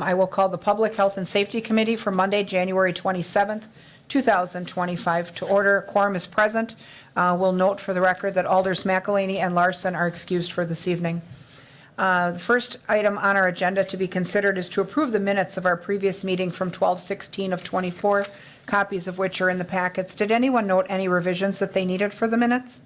I will call the Public Health and Safety Committee for Monday, January 27th, 2025 to order. Quorum is present. We'll note for the record that Alders McElhaney and Larson are excused for this evening. The first item on our agenda to be considered is to approve the minutes of our previous meeting from 12/16 of 24, copies of which are in the packets. Did anyone note any revisions that they needed for the minutes?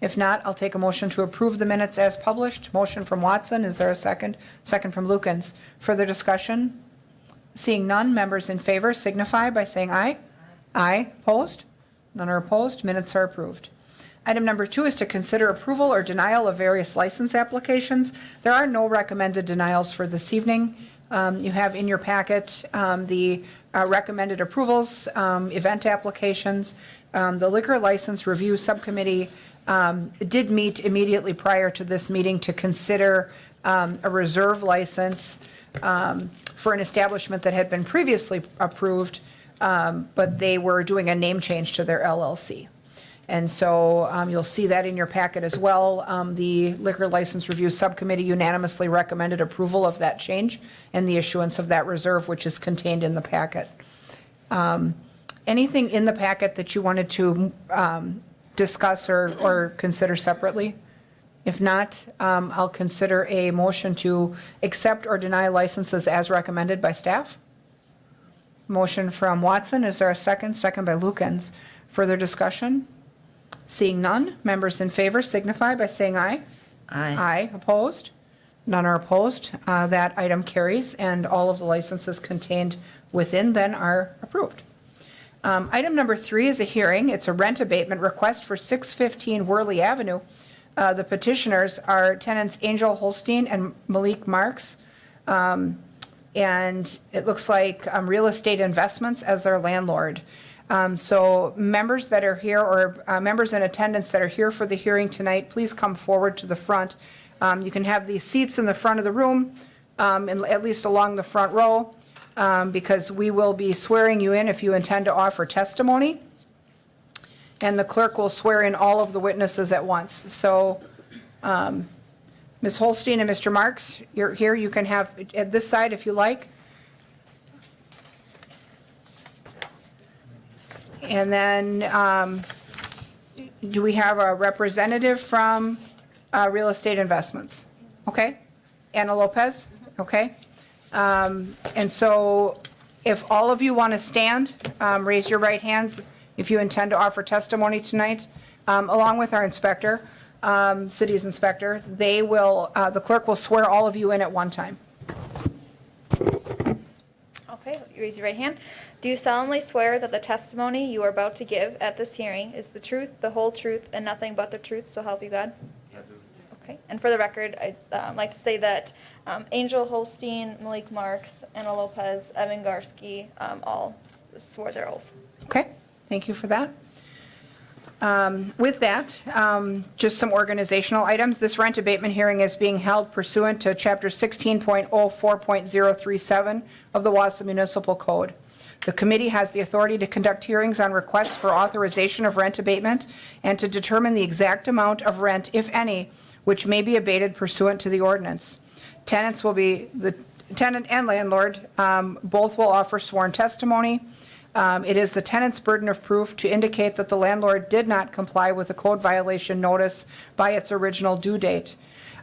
If not, I'll take a motion to approve the minutes as published. Motion from Watson. Is there a second? Second from Lukens. Further discussion? Seeing none, members in favor signify by saying aye. Aye. Opposed? None are opposed. Minutes are approved. Item number 2 is to consider approval or denial of various license applications. There are no recommended denials for this evening. You have in your packet the recommended approvals, event applications. The Liquor License Review Subcommittee did meet immediately prior to this meeting to consider a reserve license for an establishment that had been previously approved, but they were doing a name change to their LLC. And so you'll see that in your packet as well. The Liquor License Review Subcommittee unanimously recommended approval of that change and the issuance of that reserve, which is contained in the packet. Anything in the packet that you wanted to discuss or consider separately? If not, I'll consider a motion to accept or deny licenses as recommended by staff. Motion from Watson. Is there a second? Second by Lukens. Further discussion? Seeing none, members in favor signify by saying aye. Aye. Aye. Opposed? None are opposed. That item carries, and all of the licenses contained within then are approved. Item number 3 is a hearing. It's a rent abatement request for 615 Worley Avenue. The petitioners are tenants Angel Holstein and Malik Marks. And it looks like Real Estate Investments as their landlord. So members that are here or members in attendance that are here for the hearing tonight, please come forward to the front. You can have these seats in the front of the room, and at least along the front row. Because we will be swearing you in if you intend to offer testimony. And the clerk will swear in all of the witnesses at once. So Ms. Holstein and Mr. Marks, you're here. You can have at this side if you like. And then do we have a representative from Real Estate Investments? Okay. Anna Lopez? Okay. And so if all of you want to stand, raise your right hands if you intend to offer testimony tonight, along with our inspector, city's inspector. They will, the clerk will swear all of you in at one time. Okay, you raise your right hand. Do you solemnly swear that the testimony you are about to give at this hearing is the truth, the whole truth, and nothing but the truth, so help you God? Yes. Okay, and for the record, I'd like to say that Angel Holstein, Malik Marks, Anna Lopez, Evan Garski, all swore their oath. Okay, thank you for that. With that, just some organizational items. This rent abatement hearing is being held pursuant to Chapter 16.04.037 of the Wausau Municipal Code. The committee has the authority to conduct hearings on requests for authorization of rent abatement and to determine the exact amount of rent, if any, which may be abated pursuant to the ordinance. Tenants will be, the tenant and landlord, both will offer sworn testimony. It is the tenant's burden of proof to indicate that the landlord did not comply with the code violation notice by its original due date.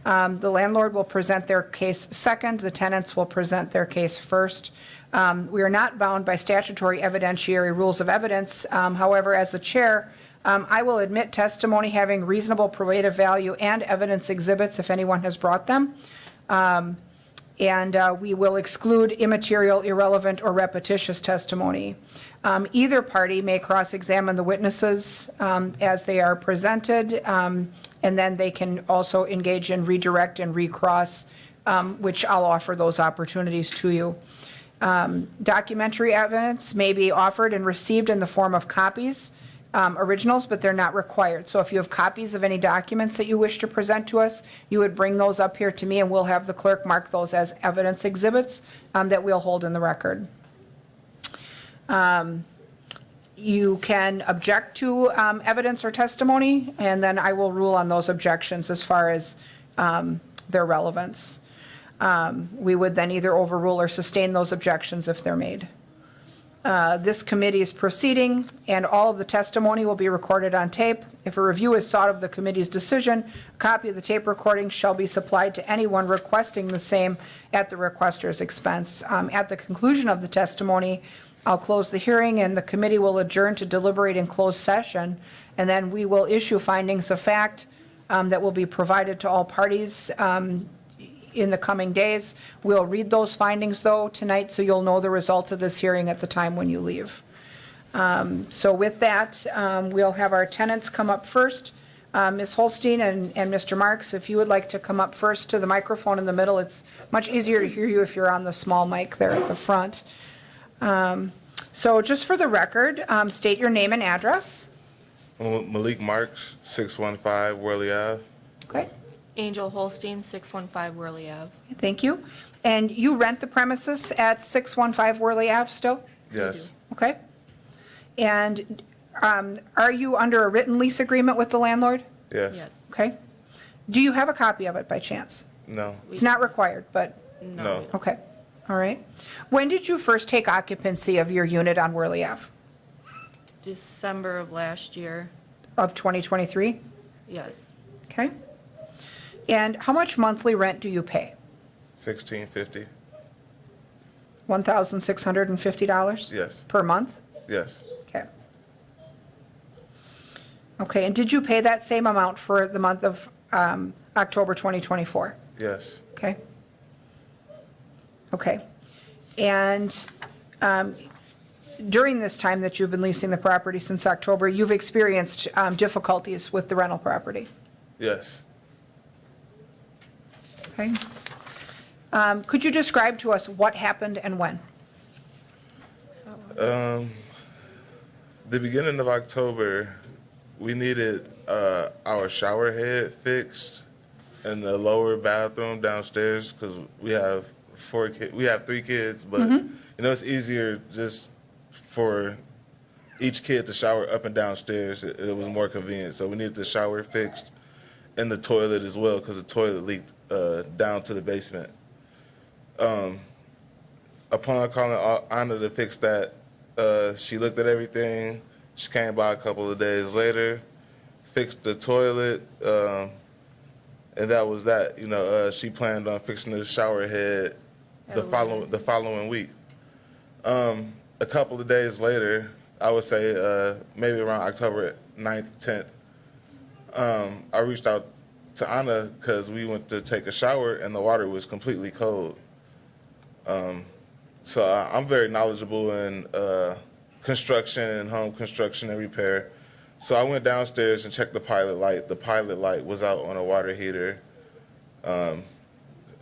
The landlord will present their case second. The tenants will present their case first. We are not bound by statutory evidentiary rules of evidence. However, as the chair, I will admit testimony having reasonable probative value and evidence exhibits if anyone has brought them. And we will exclude immaterial, irrelevant, or repetitious testimony. Either party may cross-examine the witnesses as they are presented, and then they can also engage in redirect and recross, which I'll offer those opportunities to you. Documentary evidence may be offered and received in the form of copies, originals, but they're not required. So if you have copies of any documents that you wish to present to us, you would bring those up here to me, and we'll have the clerk mark those as evidence exhibits that we'll hold in the record. You can object to evidence or testimony, and then I will rule on those objections as far as their relevance. We would then either overrule or sustain those objections if they're made. This committee is proceeding, and all of the testimony will be recorded on tape. If a review is sought of the committee's decision, a copy of the tape recording shall be supplied to anyone requesting the same at the requester's expense. At the conclusion of the testimony, I'll close the hearing, and the committee will adjourn to deliberate in closed session, and then we will issue findings of fact that will be provided to all parties in the coming days. We'll read those findings, though, tonight, so you'll know the result of this hearing at the time when you leave. So with that, we'll have our tenants come up first. Ms. Holstein and Mr. Marks, if you would like to come up first to the microphone in the middle, it's much easier to hear you if you're on the small mic there at the front. So just for the record, state your name and address. Malik Marks, 615 Worley Ave. Okay, Angel Holstein, 615 Worley Ave. thank you. And you rent the premises at 615 Worley Ave still? Yes. Okay. And are you under a written lease agreement with the landlord? Yes. Okay. Do you have a copy of it by chance? No. It's not required, but, No. we don't. okay. All right. When did you first take occupancy of your unit on Worley Ave? December of last year, Of 2023? yes. Okay. And how much monthly rent do you pay? $16.50. $1,650? Yes. Per month? Yes. Okay. Okay, and did you pay that same amount for the month of October 2024? Yes. Okay. Okay. And during this time that you've been leasing the property since October, you've experienced difficulties with the rental property? Yes. Okay. Could you describe to us what happened and when? The beginning of October, we needed our shower head fixed in the lower bathroom downstairs because we have 3 kids, but it's easier just for each kid to shower up and downstairs. It was more convenient, so we needed the shower fixed and the toilet as well because the toilet leaked down to the basement. Upon calling Anna to fix that, she looked at everything. She came by a couple of days later, fixed the toilet, and that was that. She planned on fixing the shower head the following week. A couple of days later, I would say maybe around October 9th, 10th, I reached out to Anna because we went to take a shower and the water was completely cold. So I'm very knowledgeable in construction and home construction and repair. So I went downstairs and checked the pilot light. The pilot light was out on a water heater, and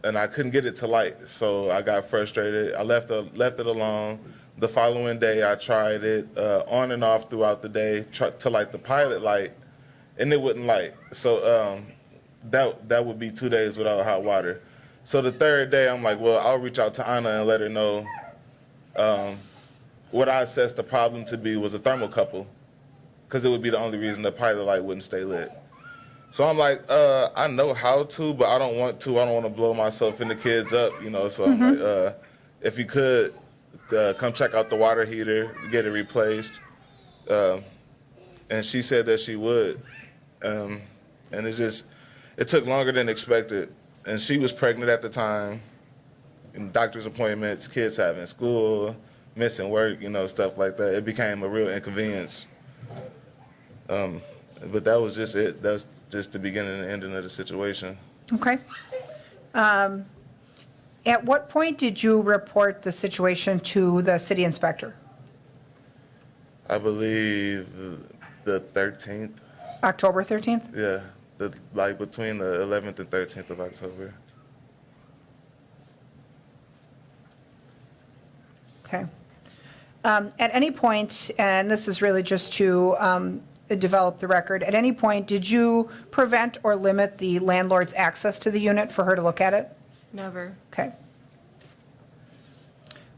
I couldn't get it to light. So I got frustrated. I left it alone. The following day, I tried it on and off throughout the day to light the pilot light, and it wouldn't light. So that would be 2 days without hot water. So the third day, I'm like, well, I'll reach out to Anna and let her know what I assessed the problem to be was a thermocouple, because it would be the only reason the pilot light wouldn't stay lit. So I'm like, I know how to, but I don't want to. I don't want to blow myself and the kids up, So I'm like, if you could come check out the water heater, get it replaced. And she said that she would. And it took longer than expected. And she was pregnant at the time, doctor's appointments, kids having school, missing work, stuff like that. It became a real inconvenience. But that was just it. That's just the beginning and ending of the situation. Okay. At what point did you report the situation to the city inspector? I believe the 13th. October 13th? Yeah, between the 11th and 13th of October. Okay. At any point, and this is really just to develop the record, at any point, did you prevent or limit the landlord's access to the unit for her to look at it? Never. Okay.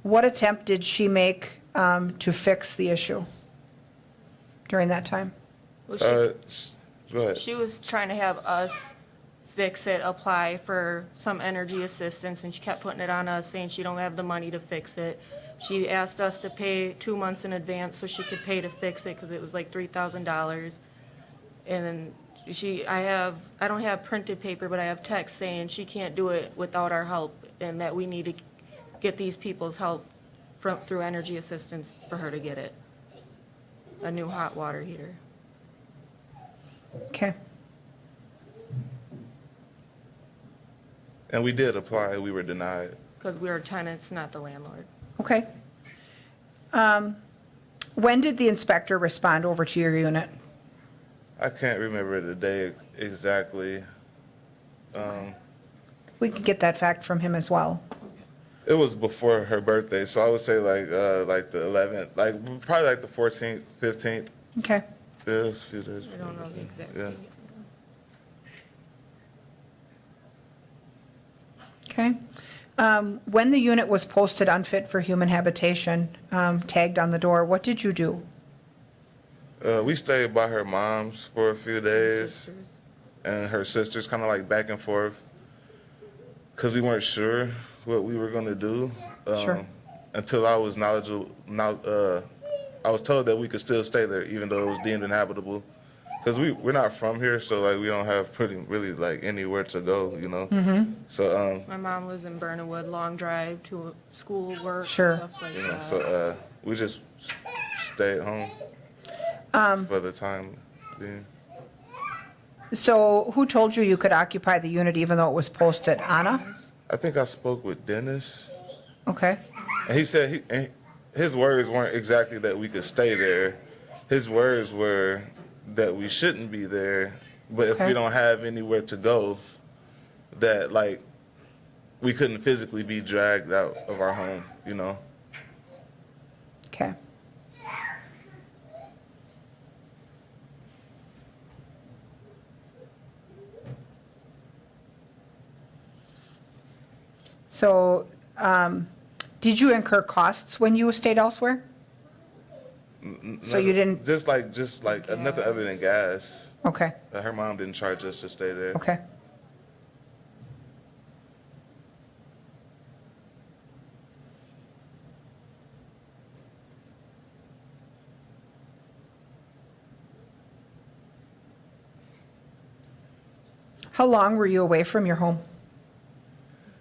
What attempt did she make to fix the issue during that time? Well, Go ahead. she was trying to have us fix it, apply for some energy assistance, and she kept putting it on us, saying she don't have the money to fix it. She asked us to pay 2 months in advance so she could pay to fix it, because it was like $3,000. And I don't have printed paper, but I have text saying she can't do it without our help, and that we need to get these people's help through energy assistance for her to get it. A new hot water heater. Okay. And we did apply, we were denied. Because we are tenants, not the landlord. Okay. When did the inspector respond over to your unit? I can't remember the day exactly. We could get that fact from him as well. It was before her birthday, so I would say like the 11th, like probably like the 14th, 15th. Okay. Yeah, it was a few days. I don't know the exact Yeah. date. Okay. When the unit was posted unfit for human habitation, tagged on the door, what did you do? We stayed by her mom's for a few days, Sisters. and her sisters, kind of like back and forth, because we weren't sure what we were going to do. Sure. Until I was knowledgeable, I was told that we could still stay there, even though it was deemed inhabitable. Because we're not from here, so like we don't have really like anywhere to go, you know. Mm-hmm. So My mom lives in Burnwood, long drive to school, work, Sure. stuff like you know, that. so we just stayed home for the time being. So who told you you could occupy the unit even though it was posted? Anna? I think I spoke with Dennis, Okay. and he said his words weren't exactly that we could stay there. His words were that we shouldn't be there, but if Okay. we don't have anywhere to go, that like we couldn't physically be dragged out of our home, you know. Okay. So, did you incur costs when you stayed elsewhere? So you didn't, Just like nothing other than gas. okay, Her mom didn't charge us to stay there. okay. How long were you away from your home?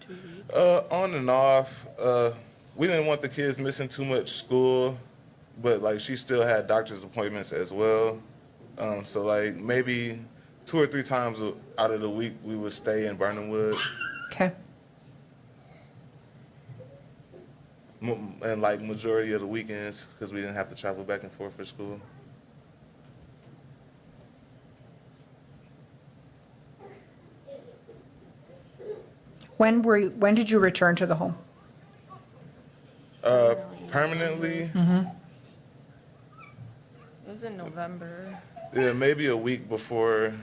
2 weeks. On and off. We didn't want the kids missing too much school, but like she still had doctor's appointments as well. So like maybe 2 or 3 times out of the week we would stay in Burnhamwood, Okay, and like majority of the weekends because we didn't have to travel back and forth for school. when did you return to the home? Permanently, It was in November. yeah, maybe a week before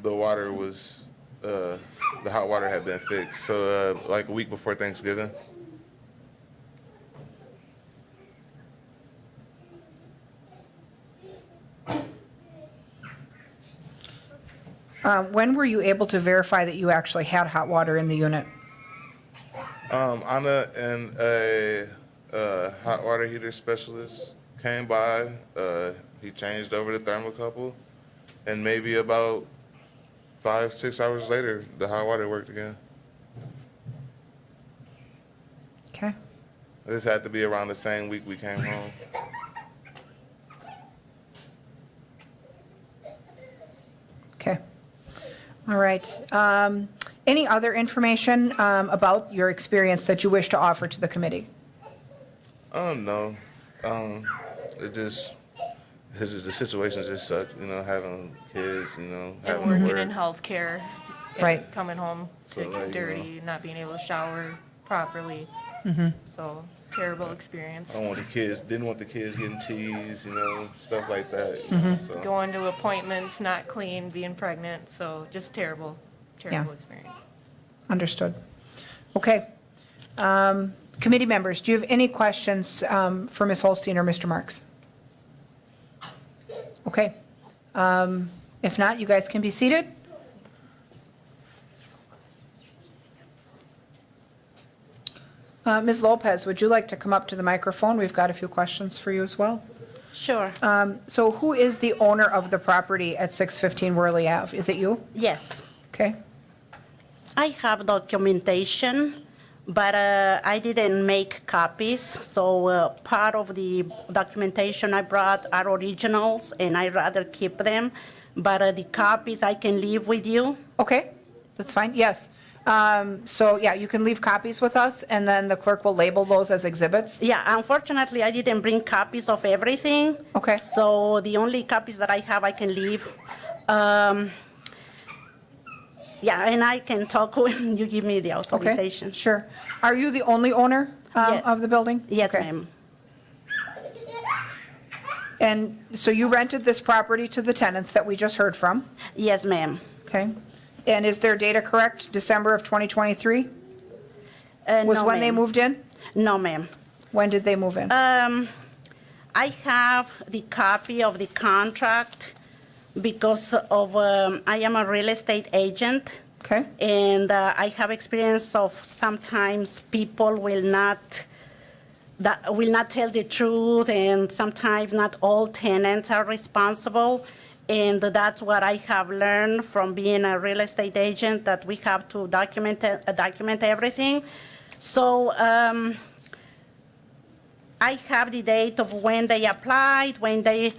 the water was, the hot water had been fixed. So like a week before Thanksgiving. When were you able to verify that you actually had hot water in the unit? Anna and a hot water heater specialist came by. He changed over the thermocouple, and maybe about 5-6 hours later, the hot water worked again. Okay, This had to be around the same week we came home. okay. All right. Any other information about your experience that you wish to offer to the committee? No. It's just the situation just sucked, you know, having kids, you know, And having to working work. in healthcare. and Right. Coming home So, to like, get you dirty, not being able to shower properly. So, terrible experience. I don't want the kids, didn't want the kids getting teased, you know, stuff like that. You know, so. Going to appointments, not clean, being pregnant, so just terrible experience. Understood. Okay. Committee members, do you have any questions for Ms. Holstein or Mr. Marks? Okay. If not, you guys can be seated. Ms. Lopez, would you like to come up to the microphone? We've got a few questions for you as well. Sure. So who is the owner of the property at 615 Worley Ave? Is it you? Yes. Okay. I have documentation, but I didn't make copies. So part of the documentation I brought are originals, and I'd rather keep them. But the copies I can leave with you. Okay, that's fine, yes. So, yeah, you can leave copies with us, and then the clerk will label those as exhibits. Yeah, unfortunately, I didn't bring copies of everything. Okay. So the only copies that I have, I can leave. Yeah, and I can talk when you give me the Okay, authorization. sure. Are you the only owner Yeah. of the building? Yes, Okay. ma'am. And so you rented this property to the tenants that we just heard from, Yes, ma'am. okay? And is their data correct, December of 2023? Was No, when they ma'am. moved in? No, ma'am. When did they move in? I have the copy of the contract because of, I am a real estate agent, Okay, and I have experience of sometimes people will not tell the truth, and sometimes not all tenants are responsible. And that's what I have learned from being a real estate agent, that we have to document everything. So I have the date of when they applied, when they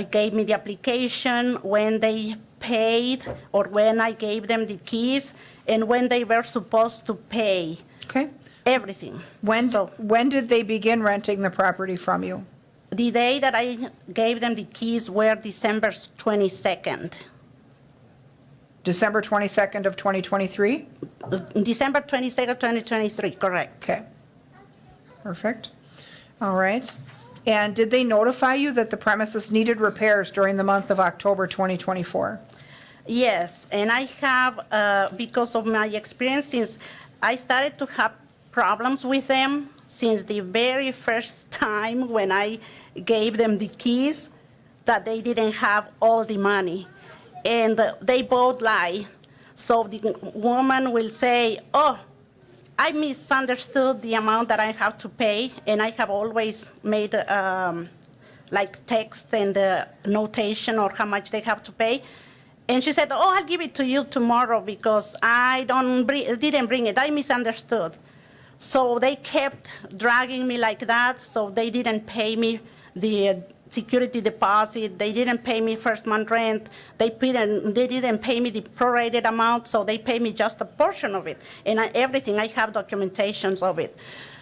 gave me the application, when they paid, or when I gave them the keys, and when they were supposed to pay, okay. everything. So When did they begin renting the property from you? the day that I gave them the keys were December 22nd. December 22nd of 2023? December 22nd, 2023, correct. Okay. Perfect. All right. And did they notify you that the premises needed repairs during the month of October 2024? Yes, and I have, because of my experiences, I started to have problems with them since the very first time when I gave them the keys, that they didn't have all the money. And they both lie. So the woman will say, oh, I misunderstood the amount that I have to pay, and I have always made like text and notation or how much they have to pay. And she said, oh, I'll give it to you tomorrow because I didn't bring it. I misunderstood. So they kept dragging me like that, so they didn't pay me the security deposit, they didn't pay me first month rent, they didn't pay me the prorated amount, so they paid me just a portion of it. And everything, I have documentations of it.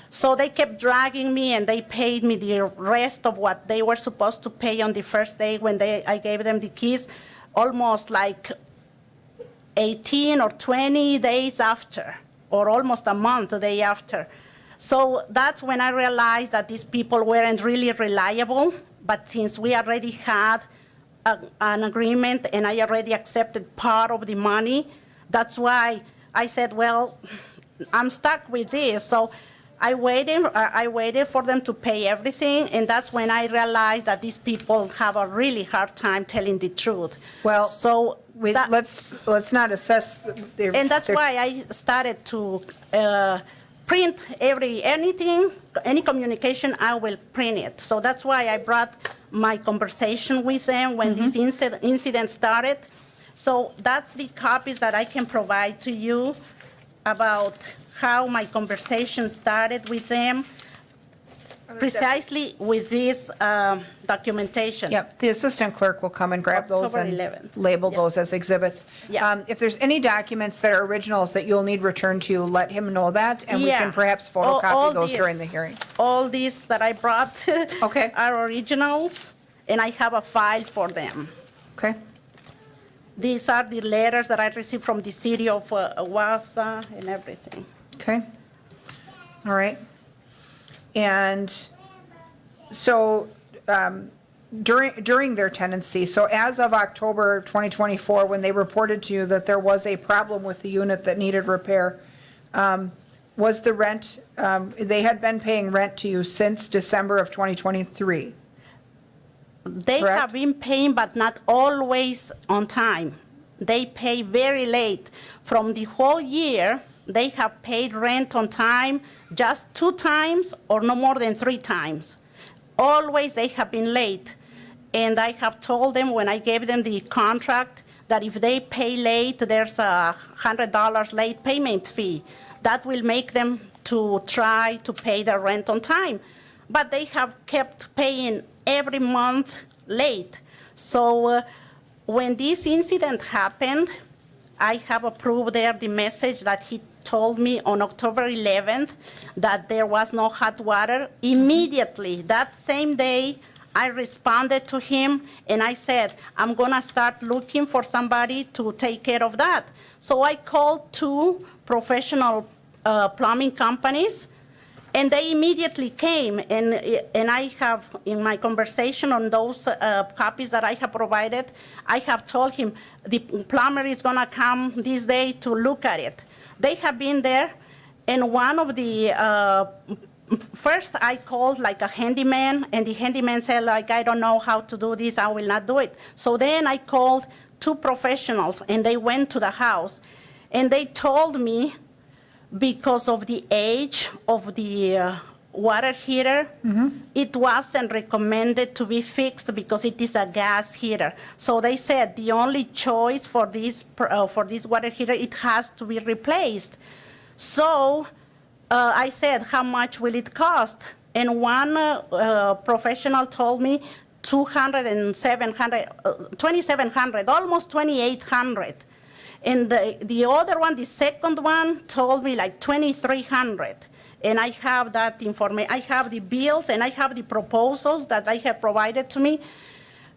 So they kept dragging me, and they paid me the rest of what they were supposed to pay on the first day when I gave them the keys, almost like 18 or 20 days after, or almost a month the day after. So that's when I realized that these people weren't really reliable, but since we already had an agreement and I already accepted part of the money, that's why I said, well, I'm stuck with this. So I waited for them to pay everything, and that's when I realized that these people have a really hard time telling the truth. Well, so let's not assess their... and that's why I started to print any communication, I will print it. So that's why I brought my conversation with them when this incident started. So that's the copies that I can provide to you about how my conversation started with them, precisely with this documentation. Yep, the assistant clerk will come and grab those October and 11th. label Yeah. those as exhibits. Yeah. If there's any documents that are originals that you'll need returned to you, let him know that, and we Yeah. can perhaps All photocopy those during the these- hearing. All these that I brought Okay. are originals, and I have a file for them. Okay? These are the letters that I received from the city of Wausau and everything. Okay. All right. And so during their tenancy, so as of October 2024, when they reported to you that there was a problem with the unit that needed repair, was the rent, they had been paying rent to you since December of 2023? They Correct. have been paying, but not always on time. They pay very late. From the whole year, they have paid rent on time. just 2 times or no more than 3 times. Always they have been late. And I have told them when I gave them the contract that if they pay late, there's a $100 late payment fee. That will make them to try to pay their rent on time. But they have kept paying every month late. So when this incident happened, I have approved there the message that he told me on October 11th that there was no hot water. Immediately, that same day, I responded to him and I said, I'm gonna start looking for somebody to take care of that. So I called 2 professional plumbing companies, and they immediately came, and I have, in my conversation on those copies that I have provided, I have told him the plumber is gonna come this day to look at it. They have been there, and one of the, first I called like a handyman, and the handyman said like, I don't know how to do this, I will not do it. So then I called 2 professionals, and they went to the house, and they told me because of the age of the water heater, it wasn't recommended to be fixed because it is a gas heater. So they said the only choice for this water heater, it has to be replaced. So I said, how much will it cost? And one professional told me $2,700, almost $2,800. And the other one, the second one, told me like $2,300. And I have that information. I have the bills and I have the proposals that they have provided to me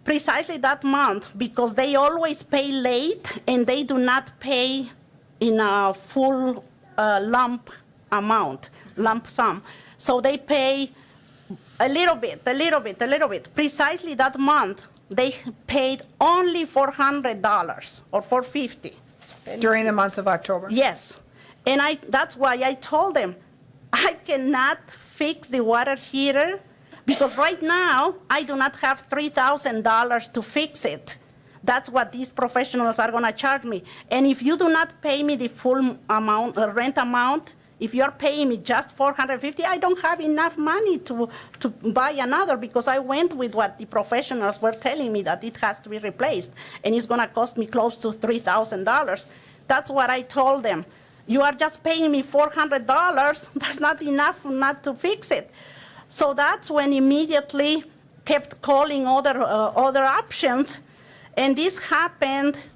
precisely that month, because they always pay late and they do not pay in a full lump sum. So they pay a little bit. Precisely that month, they paid only $400 or $450. During the month of October? Yes. And that's why I told them, I cannot fix the water heater because right now I do not have $3,000 to fix it. That's what these professionals are going to charge me. And if you do not pay me the full amount, rent amount, if you're paying me just $450, I don't have enough money to buy another, because I went with what the professionals were telling me, that it has to be replaced, and it's going to cost me close to $3,000. That's what I told them. You are just paying me $400. That's not enough not to fix it. So that's when immediately kept calling other options, and this happened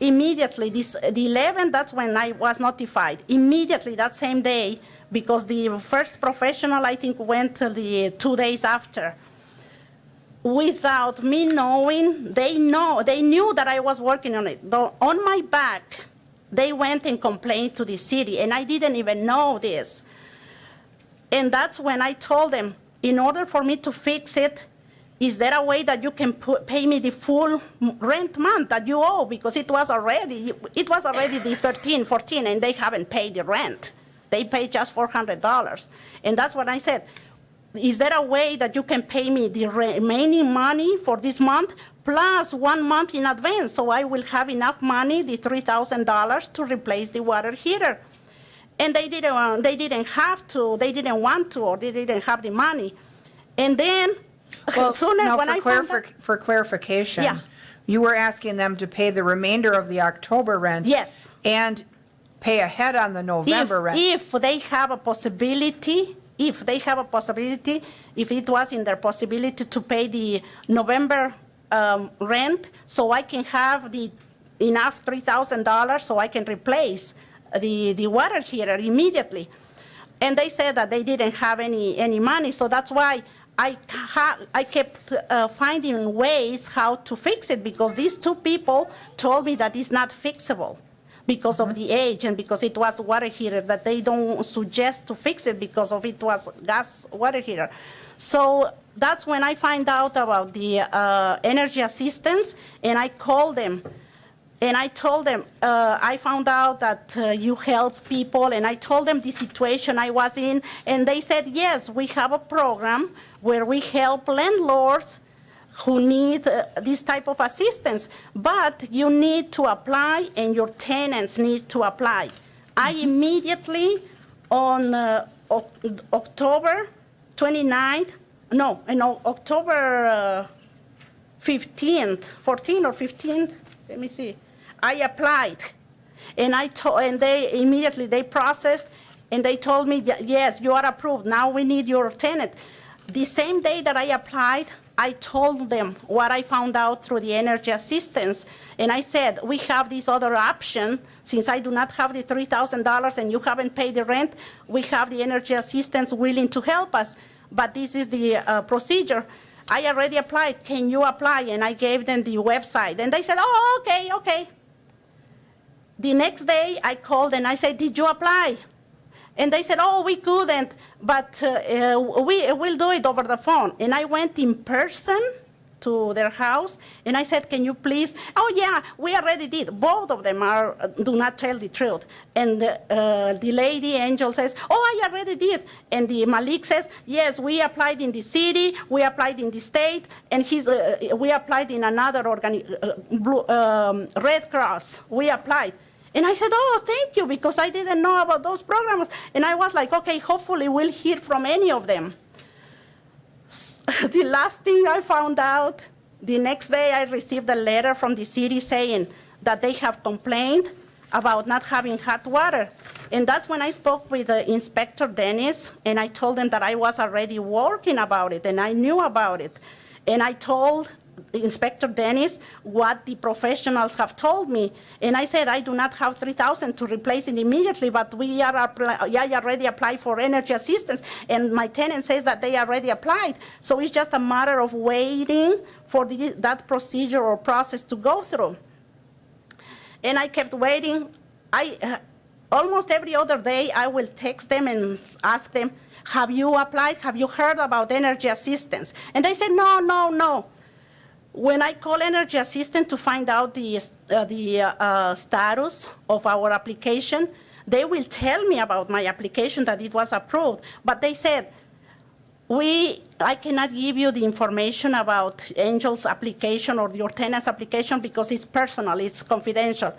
immediately. The 11th, that's when I was notified. Immediately that same day, because the first professional, I think, went the 2 days after. Without me knowing, they knew that I was working on it. Though on my back, they went and complained to the city, and I didn't even know this. And that's when I told them, in order for me to fix it, is there a way that you can pay me the full rent month that you owe? Because it was already the 13, 14, and they haven't paid the rent. They paid just $400. And that's what I said. Is there a way that you can pay me the remaining money for this month plus 1 month in advance, so I will have enough money, the $3,000, to replace the water heater? And they didn't want to, or they didn't have the money. And then, Well, sooner now when I found out, for clarification, Yeah. you were asking them to pay the remainder of the October rent? Yes. And pay ahead on the November rent? if they have a possibility, if it was in their possibility to pay the November rent, so I can have the enough $3,000 so I can replace the water heater immediately. And they said that they didn't have any money, so that's why I kept finding ways how to fix it, because these 2 people told me that it's not fixable because of the age and because it was water heater, that they don't suggest to fix it because of it was gas water heater. So that's when I find out about the energy assistance, and I called them. And I told them, I found out that you help people, and I told them the situation I was in, and they said, yes, we have a program where we help landlords who need this type of assistance, but you need to apply and your tenants need to apply. I immediately, on October 29th, no, October 15th, 14th or 15th, let me see, I applied. And they immediately, they processed, and they told me, yes, you are approved, now we need your tenant. The same day that I applied, I told them what I found out through the energy assistance, and I said, we have this other option. Since I do not have the $3,000 and you haven't paid the rent, we have the energy assistance willing to help us, but this is the procedure. I already applied, can you apply? And I gave them the website, and they said, oh, okay. The next day, I called and I said, did you apply? And they said, oh, we couldn't, but we will do it over the phone. And I went in person to their house, and I said, can you please? Oh, yeah, we already did. Both of them do not tell the truth. And the lady, Angel, says, oh, I already did. And the Malik says, yes, we applied in the city, we applied in the state, and we applied in another Red Cross. We applied. And I said, oh, thank you, because I didn't know about those programs. And I was like, okay, hopefully we'll hear from any of them. The last thing I found out, the next day I received a letter from the city saying that they have complained about not having hot water. And that's when I spoke with Inspector Dennis, and I told him that I was already working about it, and I knew about it. And I told Inspector Dennis what the professionals have told me. And I said, I do not have $3,000 to replace it immediately, but I already applied for energy assistance, and my tenant says that they already applied. So it's just a matter of waiting for that procedure or process to go through. And I kept waiting. Almost every other day, I will text them and ask them, have you applied? Have you heard about energy assistance? And they said, no. When I call energy assistance to find out the status of our application, they will tell me about my application, that it was approved. But they said, I cannot give you the information about Angel's application or your tenant's application because it's personal, it's confidential.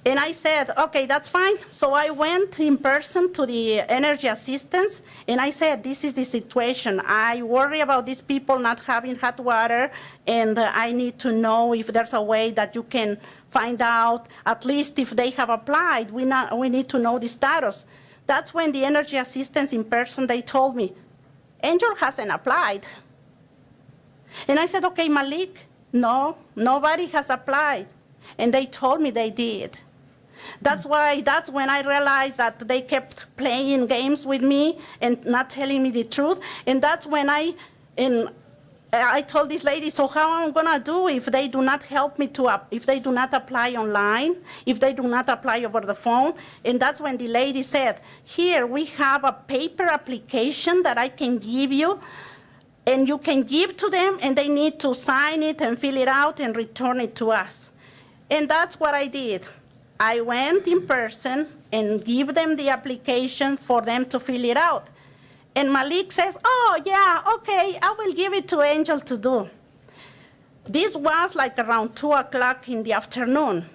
And I said, okay, that's fine. So I went in person to the energy assistance, and I said, this is the situation. I worry about these people not having hot water, and I need to know if there's a way that you can find out, at least if they have applied, we need to know the status. That's when the energy assistance in person, they told me, Angel hasn't applied. And I said, okay, Malik, no, nobody has applied. And they told me they did. That's when I realized that they kept playing games with me and not telling me the truth. And that's when I told this lady, so how am I gonna do if they do not help me if they do not apply online, if they do not apply over the phone? And that's when the lady said, here, we have a paper application that I can give you, and you can give to them, and they need to sign it and fill it out and return it to us. And that's what I did. I went in person and give them the application for them to fill it out. And Malik says, oh, yeah, okay, I will give it to Angel to do. This was like around 2 o'clock in the afternoon.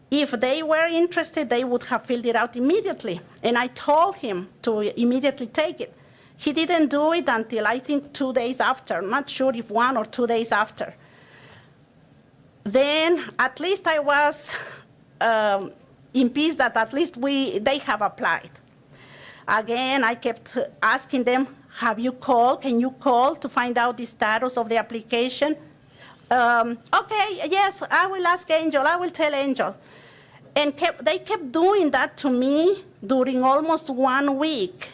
If they were interested, they would have filled it out immediately. And I told him to immediately take it. He didn't do it until, I think, 2 days after. I'm not sure if 1 or 2 days after. Then at least I was in peace that at least they have applied. Again, I kept asking them, have you called? Can you call to find out the status of the application? Okay, yes, I will ask Angel. I will tell Angel. And they kept doing that to me during almost 1 week.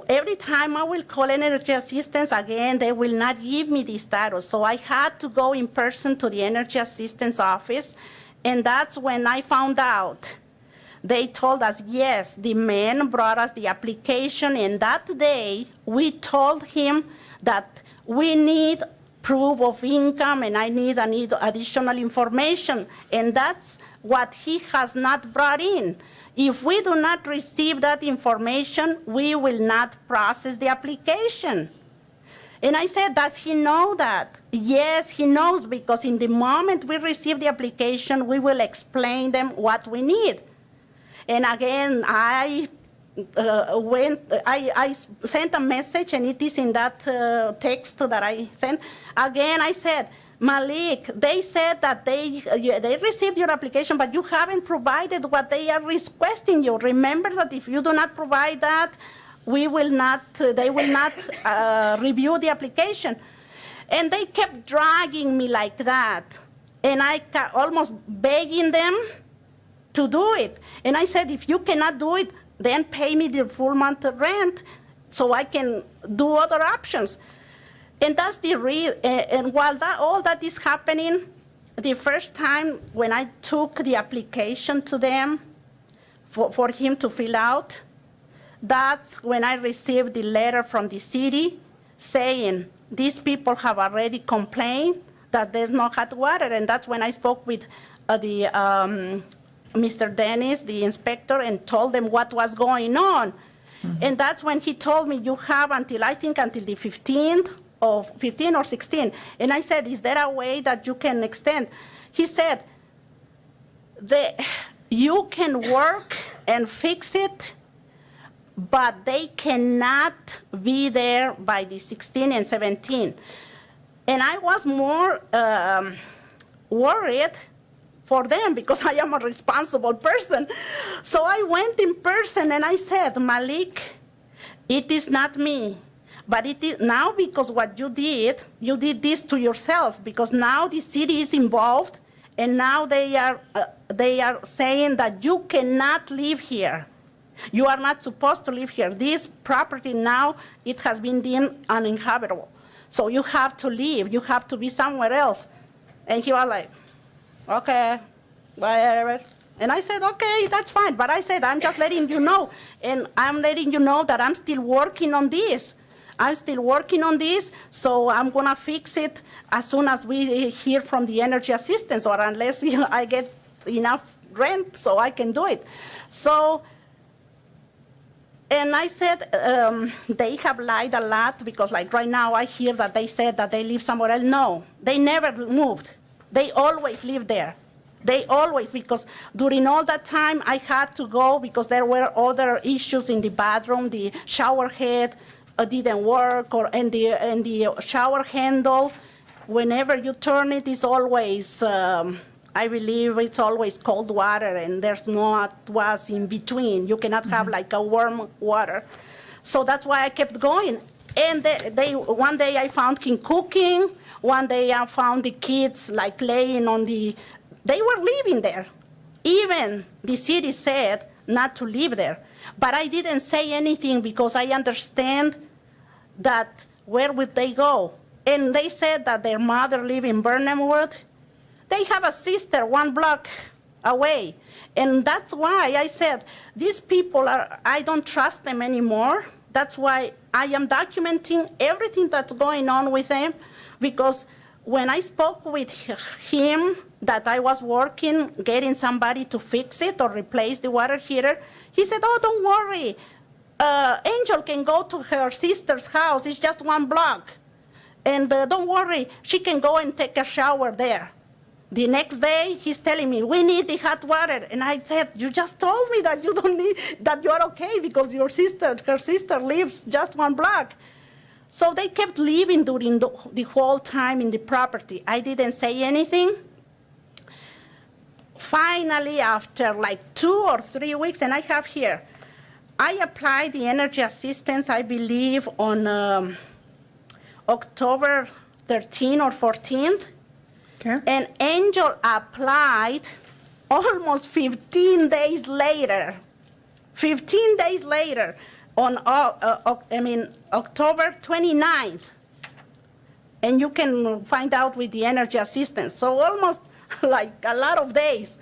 Every time I will call energy assistance, again, they will not give me the status. So I had to go in person to the energy assistance office, and that's when I found out. They told us, yes, the man brought us the application, and that day we told him that we need proof of income and I need additional information, and that's what he has not brought in. If we do not receive that information, we will not process the application. And I said, does he know that? Yes, he knows, because in the moment we receive the application, we will explain them what we need. And again, I I sent a message, and it is in that text that I sent. Again, I said, Malik, they said that they received your application, but you haven't provided what they are requesting you. Remember that if you do not provide that, they will not review the application. And they kept dragging me like that. And I almost begging them to do it. And I said, if you cannot do it, then pay me the full month rent so I can do other options. And that's the real, and while all that is happening, the first time when I took the application to them for him to fill out, that's when I received the letter from the city saying, these people have already complained that there's no hot water. And that's when I spoke with Mr. Dennis, the inspector, and told them what was going on. Mm-hmm. And that's when he told me, you have until the 15th of 15 or 16. And I said, is there a way that you can extend? He said, you can work and fix it, but they cannot be there by the 16 and 17. And I was more worried for them because I am a responsible person. So I went in person and I said, Malik, it is not me, but it is now because what you did this to yourself because now the city is involved and now they are saying that you cannot live here. You are not supposed to live here. This property now, it has been deemed uninhabitable. So you have to leave. You have to be somewhere else. And he was like, okay, whatever. And I said, okay, that's fine. But I said, I'm just letting you know. And I'm letting you know that I'm still working on this. I'm still working on this, so I'm going to fix it as soon as we hear from the energy assistance or unless I get enough rent so I can do it. So, and I said, they have lied a lot because like right now I hear that they said that they live somewhere else. No, they never moved. They always lived there. They always, because during all that time I had to go because there were other issues in the bathroom. The shower head didn't work, and the shower handle, whenever you turn it, is always, I believe it's always cold water, and there's not was in between. You cannot have like a warm water. So that's why I kept going. And one day I found him cooking. One day I found the kids like laying on they were living there. Even the city said not to live there. But I didn't say anything because I understand that where would they go? And they said that their mother lived in Burnhamwood. They have a sister 1 block away. And that's why I said, these people I don't trust them anymore. That's why I am documenting everything that's going on with them, because when I spoke with him that I was working, getting somebody to fix it or replace the water heater, he said, oh, don't worry. Angel can go to her sister's house. It's just 1 block. And don't worry, she can go and take a shower there. The next day, he's telling me, we need the hot water. And I said, you just told me that you don't need, that you're okay because her sister lives just 1 block. So they kept living during the whole time in the property. I didn't say anything. Finally, after like 2 or 3 weeks, and I have here, I applied the energy assistance, I believe, on October 13th or 14th. Okay. And Angel applied almost 15 days later. 15 days later, on October 29th. And you can find out with the energy assistance. So almost like a lot of days.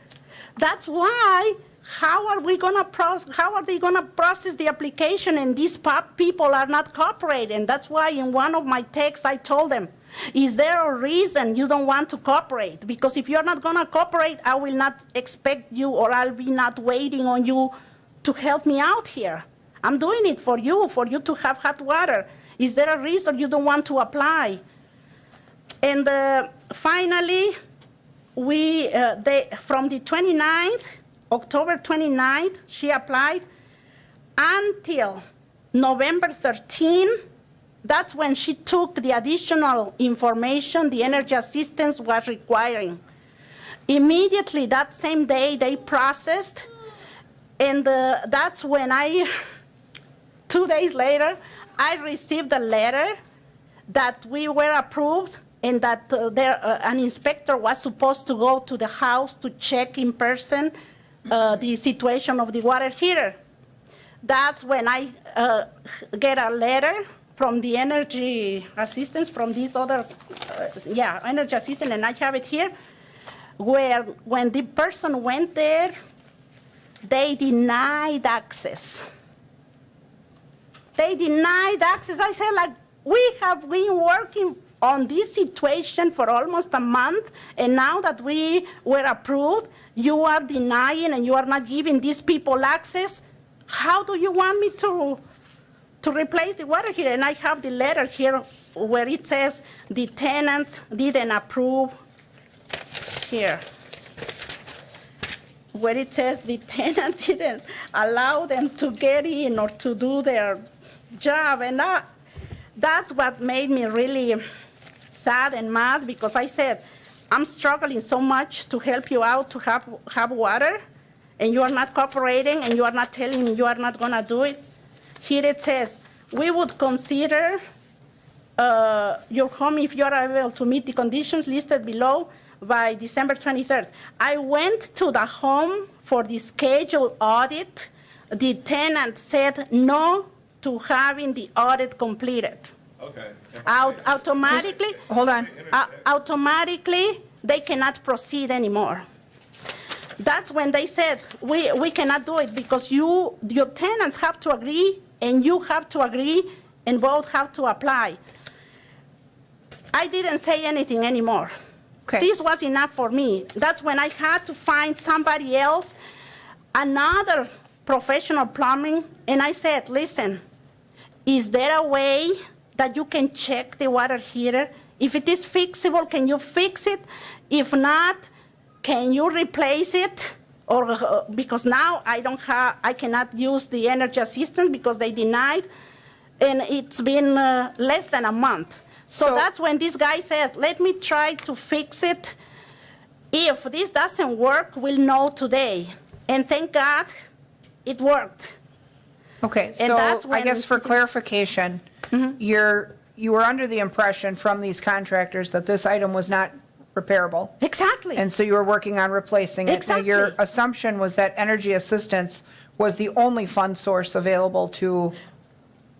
That's why, how are they gonna process the application and these people are not cooperating? And that's why in one of my texts I told them, is there a reason you don't want to cooperate? Because if you're not gonna cooperate, I will not expect you, or I'll be not waiting on you to help me out here. I'm doing it for you to have hot water. Is there a reason you don't want to apply? And finally, from the 29th, October 29th, she applied. until November 13, that's when she took the additional information the energy assistance was requiring. Immediately that same day, they processed, and that's when 2 days later, I received a letter that we were approved and that an inspector was supposed to go to the house to check in person the situation of the water heater. That's when I get a letter from the energy assistance, from this other, energy assistant, and I have it here, where when the person went there, they denied access. They denied access. I said, like, we have been working on this situation for almost a month, and now that we were approved, you are denying and you are not giving these people access. How do you want me to replace the water heater? And I have the letter here where it says the tenants didn't approve. Here, where it says the tenant didn't allow them to get in or to do their job. And that's what made me really sad and mad, because I said, I'm struggling so much to help you out to have water, and you are not cooperating, and you are not telling me you are not gonna do it. Here it says, we would consider your home if you are able to meet the conditions listed below by December 23rd. I went to the home for the scheduled audit. The tenant said no to having the audit completed. Okay. Automatically, Hold on. automatically, they cannot proceed anymore. That's when they said, we cannot do it because your tenants have to agree and you have to agree and both have to apply. I didn't say anything anymore. Okay. This was enough for me. That's when I had to find somebody else, another professional plumbing, and I said, listen, is there a way that you can check the water heater? If it is fixable, can you fix it? If not, can you replace it? Or because now I cannot use the energy assistance because they denied, and it's been less than a month. So that's when this guy said, let me try to fix it. If this doesn't work, we'll know today. And thank God it worked. Okay, And so that's I when guess for it is- clarification, you were under the impression from these contractors that this item was not repairable, Exactly. and so you were working on replacing it. Now, your Exactly. assumption was that energy assistance was the only fund source available to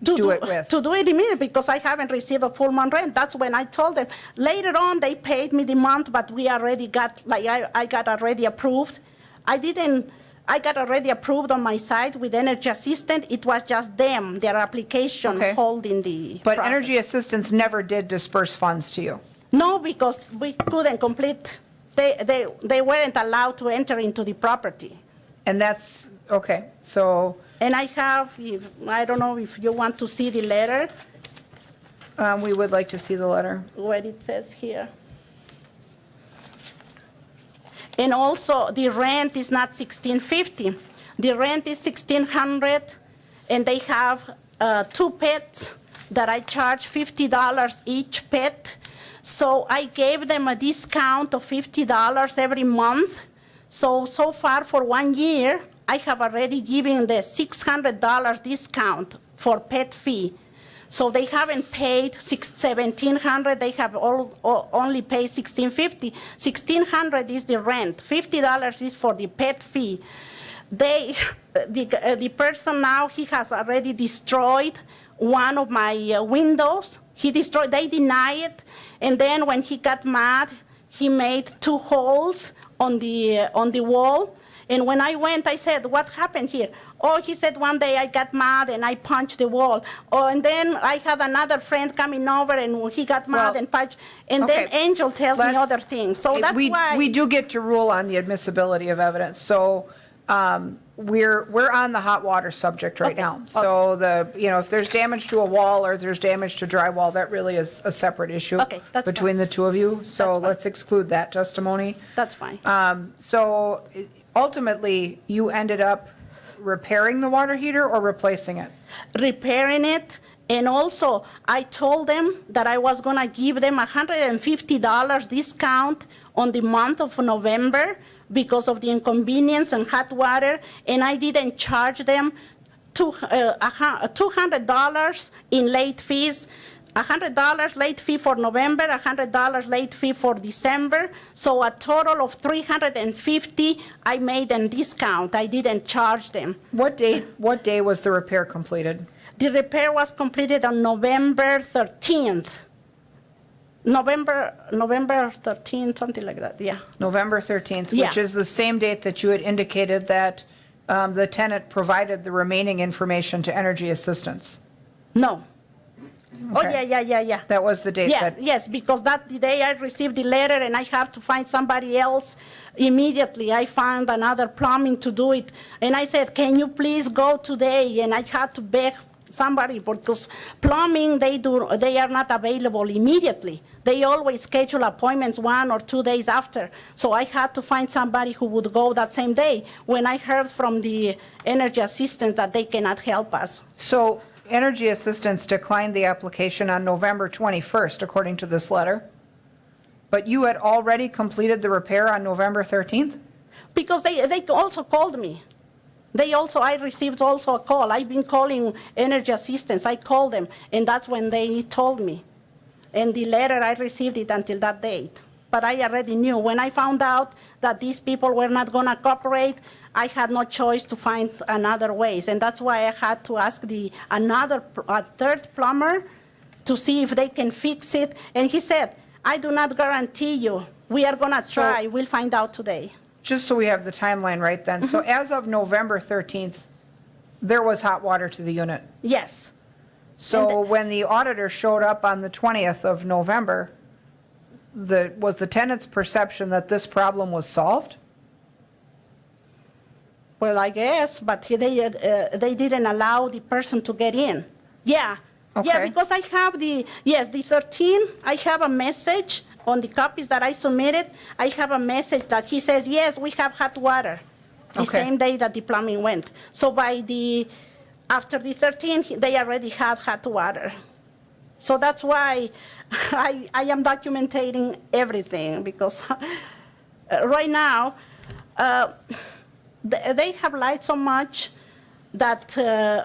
do it with. To do it immediately, because I haven't received a full month rent. That's when I told them. Later on, they paid me the month, but we already got, like, I got already approved. I got already approved on my side with energy assistant. It was just them, their application Okay. holding the But process. energy assistance never did disperse funds to you. No, because we couldn't complete, they weren't allowed to enter into the property. And that's, okay, so And I have, I don't know if you want to see the letter, we would like to see the letter. where it says here. And also, the rent is not $1,650. The rent is $1,600, and they have 2 pets that I charge $50 each pet. So I gave them a discount of $50 every month. So far for 1 year, I have already given the $600 discount for pet fee. So they haven't paid $1,700, they have only paid $1,650. $1,600 is the rent, $50 is for the pet fee. The person now, he has already destroyed one of my windows. They deny it, and then when he got mad, he made 2 holes on the wall. And when I went, I said, what happened here? Oh, he said, one day I got mad and I punched the wall. Oh, and then I had another friend coming over and he got mad Well, and punched. And then okay. Angel tells me Let's- other things. So that's why. We do get to rule on the admissibility of evidence, so we're on the hot water subject right Okay, now. So if there's damage to a wall or there's damage to drywall, that really is a separate issue Okay, that's between the two of you. So That's fine. let's exclude that testimony. That's fine. So ultimately, you ended up repairing the water heater or replacing it? Repairing it. And also, I told them that I was going to give them $150 discount on the month of November because of the inconvenience and hot water, and I didn't charge them $200 in late fees, $100 late fee for November, $100 late fee for December, so a total of $350 I made in discount. I didn't charge them. What day was the repair completed? The repair was completed on November 13th. November 13th, something like that, yeah. November 13th, Yeah. which is the same date that you had indicated that the tenant provided the remaining information to Energy Assistance. No. Oh, Okay. yeah. That was the date Yeah, that, yes, because that the day I received the letter and I have to find somebody else, immediately I found another plumbing to do it. And I said, can you please go today? And I had to beg somebody because plumbing, they are not available immediately. They always schedule appointments 1 or 2 days after. So I had to find somebody who would go that same day when I heard from the Energy Assistance that they cannot help us. so Energy Assistance declined the application on November 21st, according to this letter. But you had already completed the repair on November 13th? Because they also called me. I received also a call. I've been calling Energy Assistance. I called them, and that's when they told me. And the letter, I received it until that date. But I already knew. When I found out that these people were not going to cooperate, I had no choice to find another ways. And that's why I had to ask a third plumber to see if they can fix it. And he said, I do not guarantee you. We are going to try. We'll find out today. Just so we have the timeline right then. So as of November 13th, there was hot water to the unit. Yes. So when the auditor showed up on the 20th of November, was the tenant's perception that this problem was solved? Well, I guess, but they didn't allow the person to get in. Yeah. Okay. Yeah, because I have the 13, I have a message on the copies that I submitted. I have a message that he says, yes, we have hot water, the Okay. same day that the plumbing went. So after the 13, they already had hot water. So that's why I am documenting everything, because right now, they have lied so much that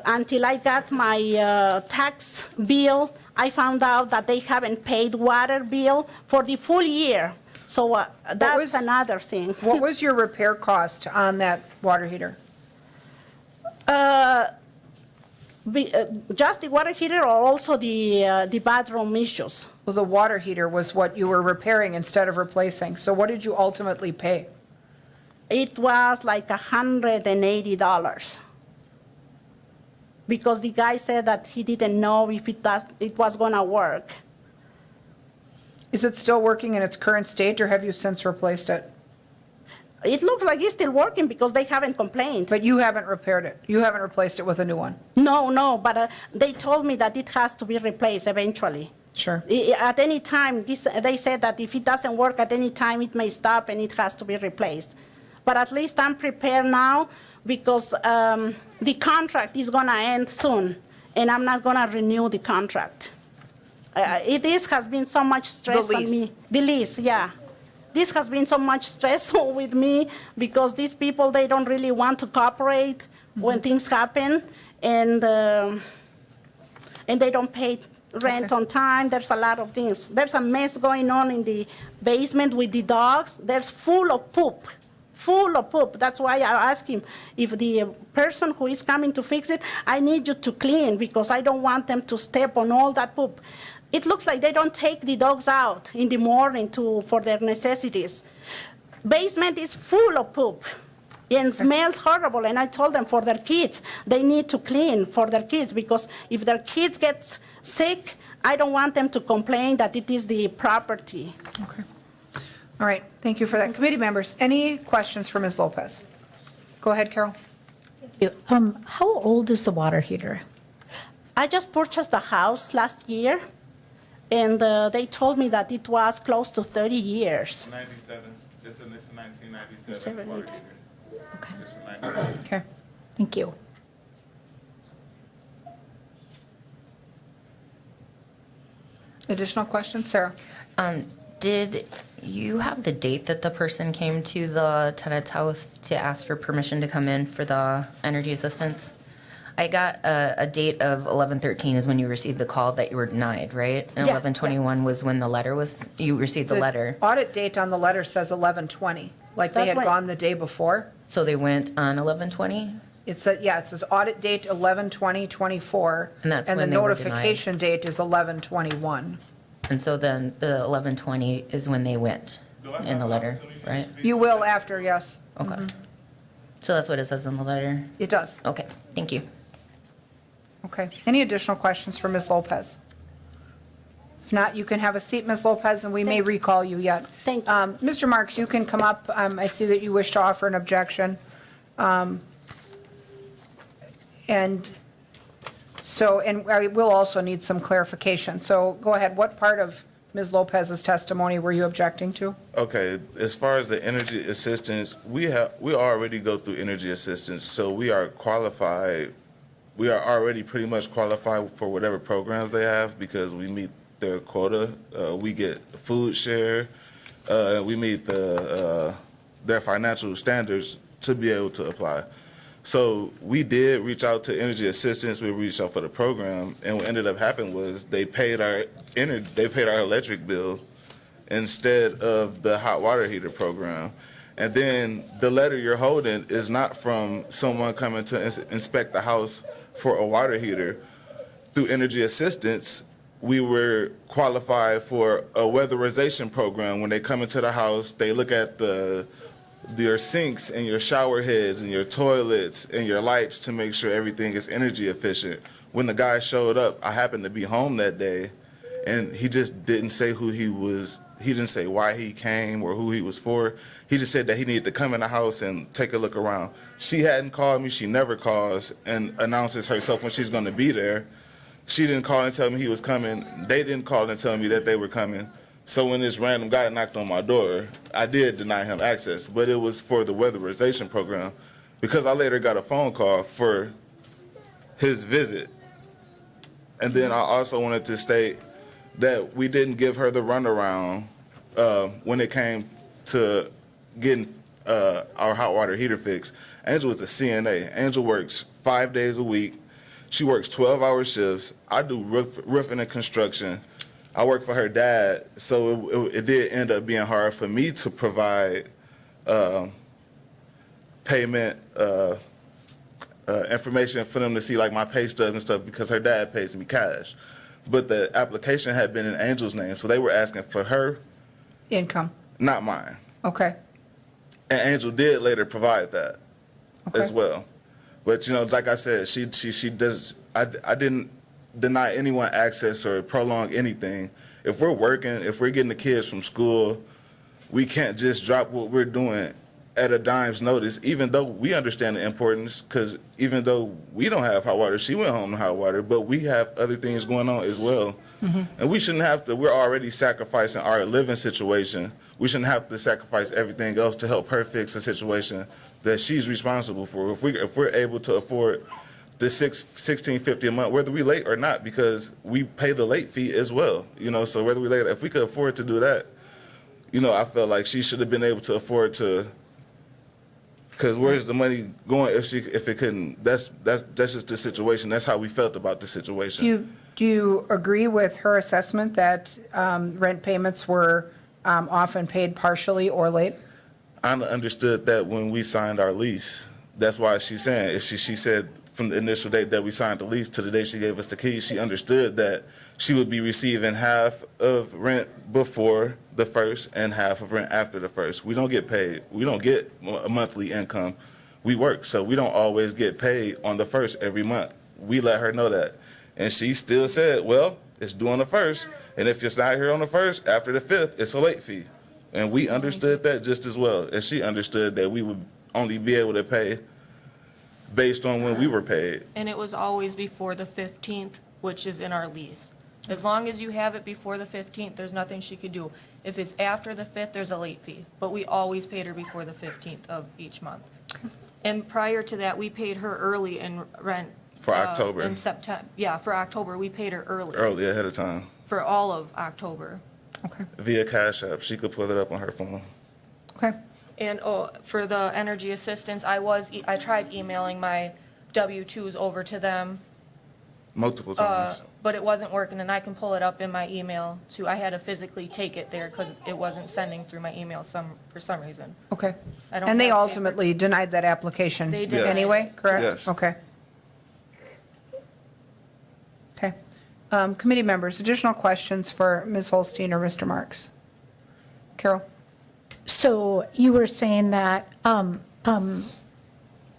until I got my tax bill, I found out that they haven't paid water bill for the full year. So that's another thing. What was your repair cost on that water heater? Just the water heater, or also the bathroom issues? Well, the water heater was what you were repairing instead of replacing. So what did you ultimately pay? It was like $180. Because the guy said that he didn't know if it was going to work. Is it still working in its current state, or have you since replaced it? It looks like it's still working because they haven't complained. But you haven't repaired it? You haven't replaced it with a new one? No, but they told me that it has to be replaced eventually. Sure. At any time, they said that if it doesn't work at any time, it may stop and it has to be replaced. But at least I'm prepared now, because the contract is going to end soon, and I'm not going to renew the contract. Has been so much stress on me. The lease, yeah. This has been so much stress with me, because these people, they don't really want to cooperate when things happen, and they don't pay rent on time. There's a lot of things. There's a mess going on in the basement with the dogs. There's full of poop. That's why I asked him, if the person who is coming to fix it, I need you to clean, because I don't want them to step on all that poop. It looks like they don't take the dogs out in the morning for their necessities. Basement is full of poop and smells horrible. And I told them, for their kids, they need to clean for their kids, because if their kids get sick, I don't want them to complain that it is the property. Okay. All right, thank you for that. Committee members, any questions for Ms. Lopez? Go ahead, Carol. How old is the water heater? I just purchased the house last year, and they told me that it was close to 30 years. 97. This is 1997 Seven. water heater. Okay. It's from 97. Okay, Thank you. Additional questions, Sarah? Did you have the date that the person came to the tenant's house to ask for permission to come in for the energy assistance? I got a date of 11/13 is when you received the call that you were denied, right? And Yeah, 11/21 was when the letter was, you received the letter. Audit date on the letter says 11/20, like they That's had what- gone the day before. So they went on 11/20? It says, yeah, it says audit date 11/20/24. And that's the when they were denied. notification date is 11/21. And so then the 11/20 is when they went in the letter, right? You will after, yes, Okay. So that's what it says in the letter? it does. Okay, thank you. Okay. Any additional questions for Ms. Lopez? If not, you can have a seat, Ms. Lopez, and we may recall you yet. Thank you. Mr. Marks, you can come up. I see that you wish to offer an objection. And so, and I will also need some clarification. So go ahead. What part of Ms. Lopez's testimony were you objecting to? Okay, as far as the energy assistance, we already go through energy assistance, so we are qualified. We are already pretty much qualified for whatever programs they have because we meet their quota. We get food share. We meet their financial standards to be able to apply. So we did reach out to energy assistance. We reached out for the program, and what ended up happening was they paid our electric bill instead of the hot water heater program. And then the letter you're holding is not from someone coming to inspect the house for a water heater. Through energy assistance, we were qualified for a weatherization program. When they come into the house, they look at your sinks and your shower heads and your toilets and your lights to make sure everything is energy efficient. When the guy showed up, I happened to be home that day, and he just didn't say who he was. He didn't say why he came or who he was for. He just said that he needed to come in the house and take a look around. She hadn't called me. She never calls and announces herself when she's going to be there. She didn't call and tell me he was coming. They didn't call and tell me that they were coming. So when this random guy knocked on my door, I did deny him access, but it was for the weatherization program because I later got a phone call for his visit. And then I also wanted to state that we didn't give her the runaround when it came to getting our hot water heater fixed. Angel is a CNA. Angel works 5 days a week. She works 12-hour shifts. I do roofing and construction. I work for her dad, so it did end up being hard for me to provide payment information for them to see, like my pay stubs and stuff, because her dad pays me cash. But the application had been in Angel's name, so they were asking for her, Income. not mine. Okay. And Angel did later provide that as Okay. well. But like I said, she does. I didn't deny anyone access or prolong anything. If we're working, if we're getting the kids from school, we can't just drop what we're doing at a dime's notice, even though we understand the importance, because even though we don't have hot water, she went home to hot water, but we have other things going on as well. And we shouldn't have to, we're already sacrificing our living situation. We shouldn't have to sacrifice everything else to help her fix a situation that she's responsible for. If we're able to afford the $16.50 a month, whether we late or not, because we pay the late fee as well, so whether we late, if we could afford to do that, I felt like she should have been able to afford to, because where's the money going if it couldn't? That's just the situation. That's how we felt about the situation. Do you agree with her assessment that rent payments were often paid partially or late? I understood that when we signed our lease. That's why she's saying, if she said from the initial date that we signed the lease to the day she gave us the keys, she understood that she would be receiving half of rent before the first and half of rent after the first. We don't get paid. We don't get a monthly income. We work, so we don't always get paid on the first every month. We let her know that. And she still said, well, it's due on the first, and if it's not here on the first, after the fifth, it's a late fee. And we understood that just as well as she understood that we would only be able to pay based on when we were paid. And it was always before the 15th, which is in our lease. As long as you have it before the 15th, there's nothing she could do. If it's after the 5th, there's a late fee. But we always paid her before the 15th of each month. And prior to that, we paid her early in rent. For October. In September, yeah, for October, we paid her early. Early ahead of time For all of October. Okay, via Cash App. She could pull it up on her phone. okay, And for the energy assistance, I tried emailing my W-2s over to them, Multiple times. but it wasn't working, and I can pull it up in my email too. I had to physically take it there because it wasn't sending through my email for some reason. okay. I don't And they have paper. ultimately denied that application They did. Yes. anyway, correct? Yes. Okay. Okay. Committee members, additional questions for Ms. Holstein or Mr. Marks? Carol? So you were saying that,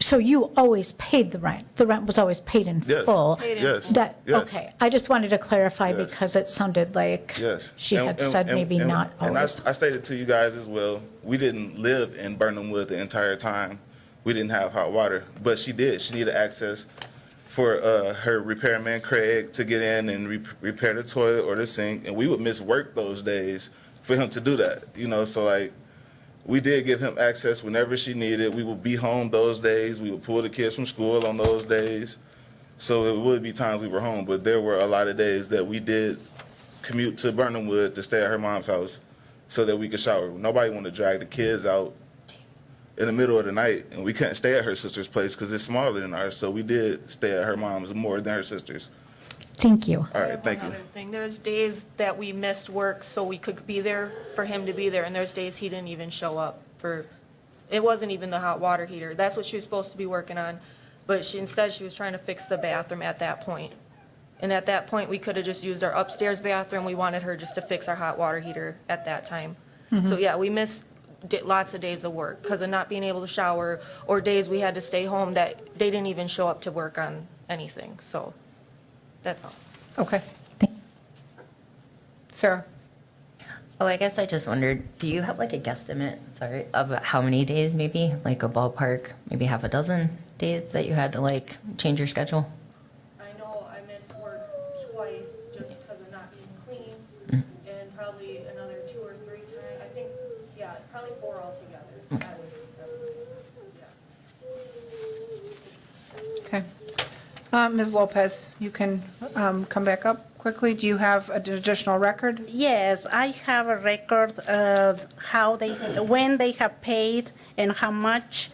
so you always paid the rent? The rent was always paid in Yes. full? Paid in Yes. That, Yes. okay. I just wanted to clarify Yes. because it sounded like Yes. she And- had and- said and- maybe and- not And always. I stated to you guys as well, we didn't live in Burnham Wood the entire time. We didn't have hot water, but she did. She needed access for her repairman, Craig, to get in and repair the toilet or the sink, and we would miss work those days for him to do that, you know, so like, we did give him access whenever she needed. We would be home those days. We would pull the kids from school on those days. So it would be times we were home, but there were a lot of days that we did commute to Burnham Wood to stay at her mom's house so that we could shower. Nobody wanted to drag the kids out in the middle of the night, and we couldn't stay at her sister's place because it's smaller than ours, so we did stay at her mom's more than her sister's. Thank you. All right, thank you. Another thing, there's days that we missed work so we could be there for him to be there, and there's days he didn't even show up for, it wasn't even the hot water heater. That's what she was supposed to be working on, but instead she was trying to fix the bathroom at that point. And at that point, we could have just used our upstairs bathroom. We wanted her just to fix our hot water heater at that time. So yeah, we missed lots of days of work because of not being able to shower, or days we had to stay home that they didn't even show up to work on anything, so that's all. Okay. Sarah? Oh, I guess I just wondered, do you have like a guesstimate, sorry, of how many days maybe, like a ballpark, maybe half a dozen days that you had to like change your schedule? I know I missed work twice just because of not being clean, and probably another 2 or 3 times, I think, yeah, probably 4 altogether, so that was, yeah. Okay. Ms. Lopez, you can come back up quickly. Do you have an additional record? Yes, I have a record of when they have paid and how much.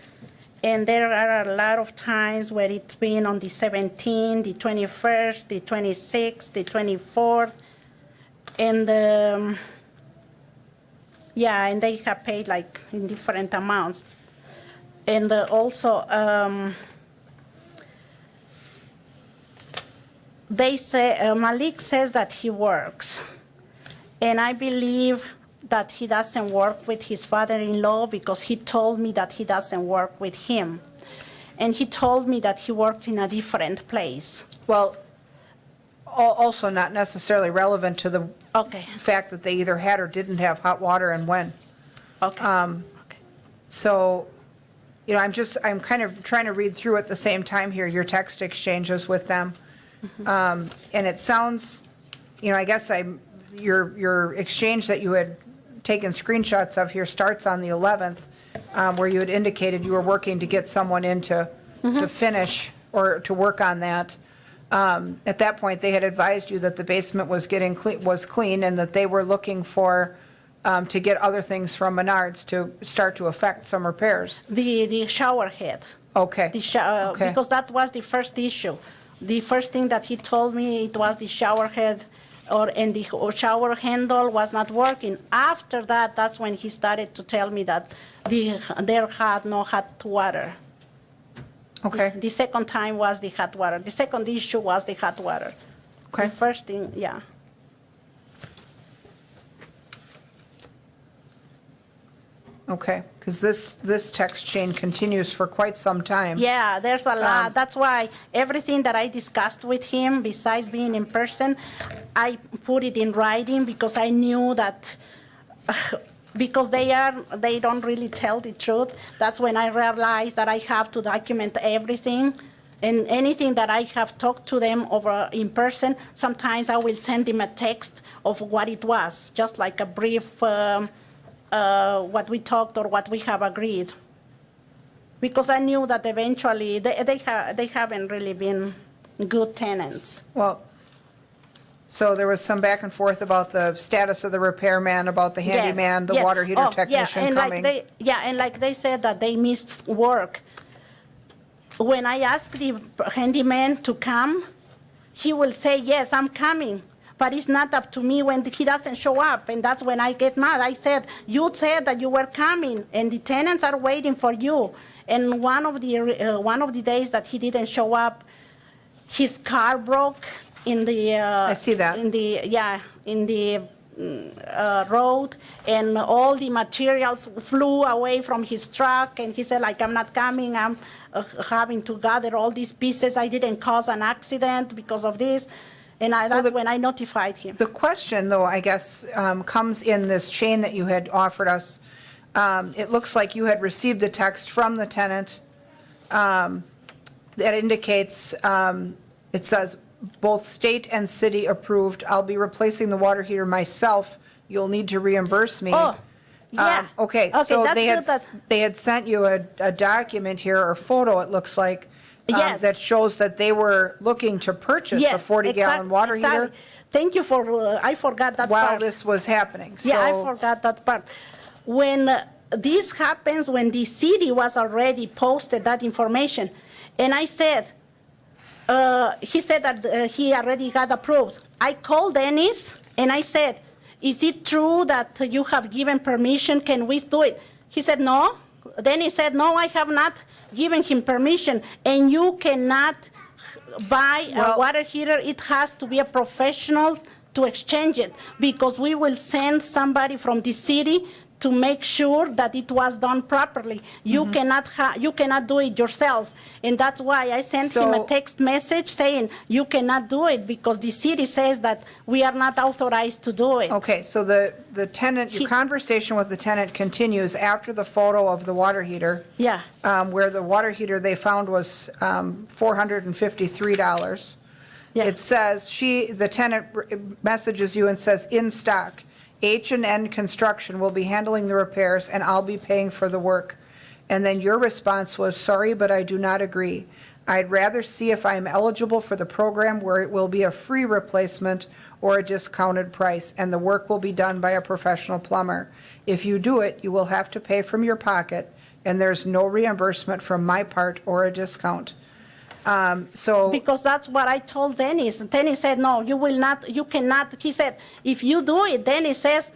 And there are a lot of times where it's been on the 17th, the 21st, the 26th, the 24th. And, yeah, and they have paid like in different amounts. And also, they say, Malik says that he works. And I believe that he doesn't work with his father-in-law because he told me that he doesn't work with him. And he told me that he works in a different place. Well, also not necessarily relevant to the Okay, fact that they either had or didn't have hot water and when. okay. Okay. So, you know, I'm kind of trying to read through at the same time here, your text exchanges with them. And it sounds, you know, I guess your exchange that you had taken screenshots of here starts on the 11th, where you had indicated you were working to get someone in to finish or to work on that. At that point, they had advised you that the basement was clean and that they were looking for, to get other things from Menards to start to affect some repairs. The shower head. Okay. Okay. Because that was the first issue. The first thing that he told me, it was the shower head and the shower handle was not working. After that, that's when he started to tell me that there had no hot water. Okay. The second time was the hot water. The second issue was the hot water. Okay. The first thing, yeah. Okay, because this text chain continues for quite some time. Yeah, there's a lot. That's why everything that I discussed with him, besides being in person, I put it in writing because I knew that because they don't really tell the truth. That's when I realized that I have to document everything. And anything that I have talked to them over in person, sometimes I will send them a text of what it was, just like a brief what we talked or what we have agreed. because I knew that eventually they haven't really been good tenants. Well, so there was some back and forth about the status of the repairman, about the Yes, handyman, the yes. water heater Oh, yeah, technician and coming. and like they said that they missed work. When I asked the handyman to come, he will say, yes, I'm coming. But it's not up to me when he doesn't show up, and that's when I get mad. I said, you said that you were coming, and the tenants are waiting for you. And one of the days that he didn't show up, his car broke in the. I see that. In the road, and all the materials flew away from his truck, and he said, like, I'm not coming, I'm having to gather all these pieces. I didn't cause an accident because of this, and that's when I notified him. The question, though, I guess, comes in this chain that you had offered us. It looks like you had received a text from the tenant that indicates, it says, both state and city approved. I'll be replacing the water heater myself. You'll need to reimburse me. Oh, yeah. Okay, Okay, so that's they good had, they had sent you a document here, or photo, it looks like, Yes. that shows that they were looking to purchase a Yes, 40-gallon water exactly. heater Thank you for, I forgot that while part. this was happening. Yeah, I So- forgot that part. When this happens, when the city was already posted that information, and I said, he said that he already got approved. I called Dennis and I said, is it true that you have given permission? Can we do it? He said, no. Then he said, no, I have not given him permission, and you cannot buy a Well- water heater. It has to be a professional to exchange it, because we will send somebody from the city to make sure that it was done properly. You cannot do it yourself, and that's why I sent him a So- text message saying you cannot do it because the city says that we are not authorized to do it. Okay, so the tenant, your He- conversation with the tenant continues after the photo of the water heater. Yeah. Where the water heater they found was $453. Yeah. It says, the tenant messages you and says, in stock, H&N Construction will be handling the repairs and I'll be paying for the work. And then your response was, sorry, but I do not agree. I'd rather see if I am eligible for the program where it will be a free replacement or a discounted price, and the work will be done by a professional plumber. If you do it, you will have to pay from your pocket, and there's no reimbursement from my part or a discount. So, Because that's what I told Dennis. Dennis said, no, you will not, you cannot. He said, if you do it, Dennis says,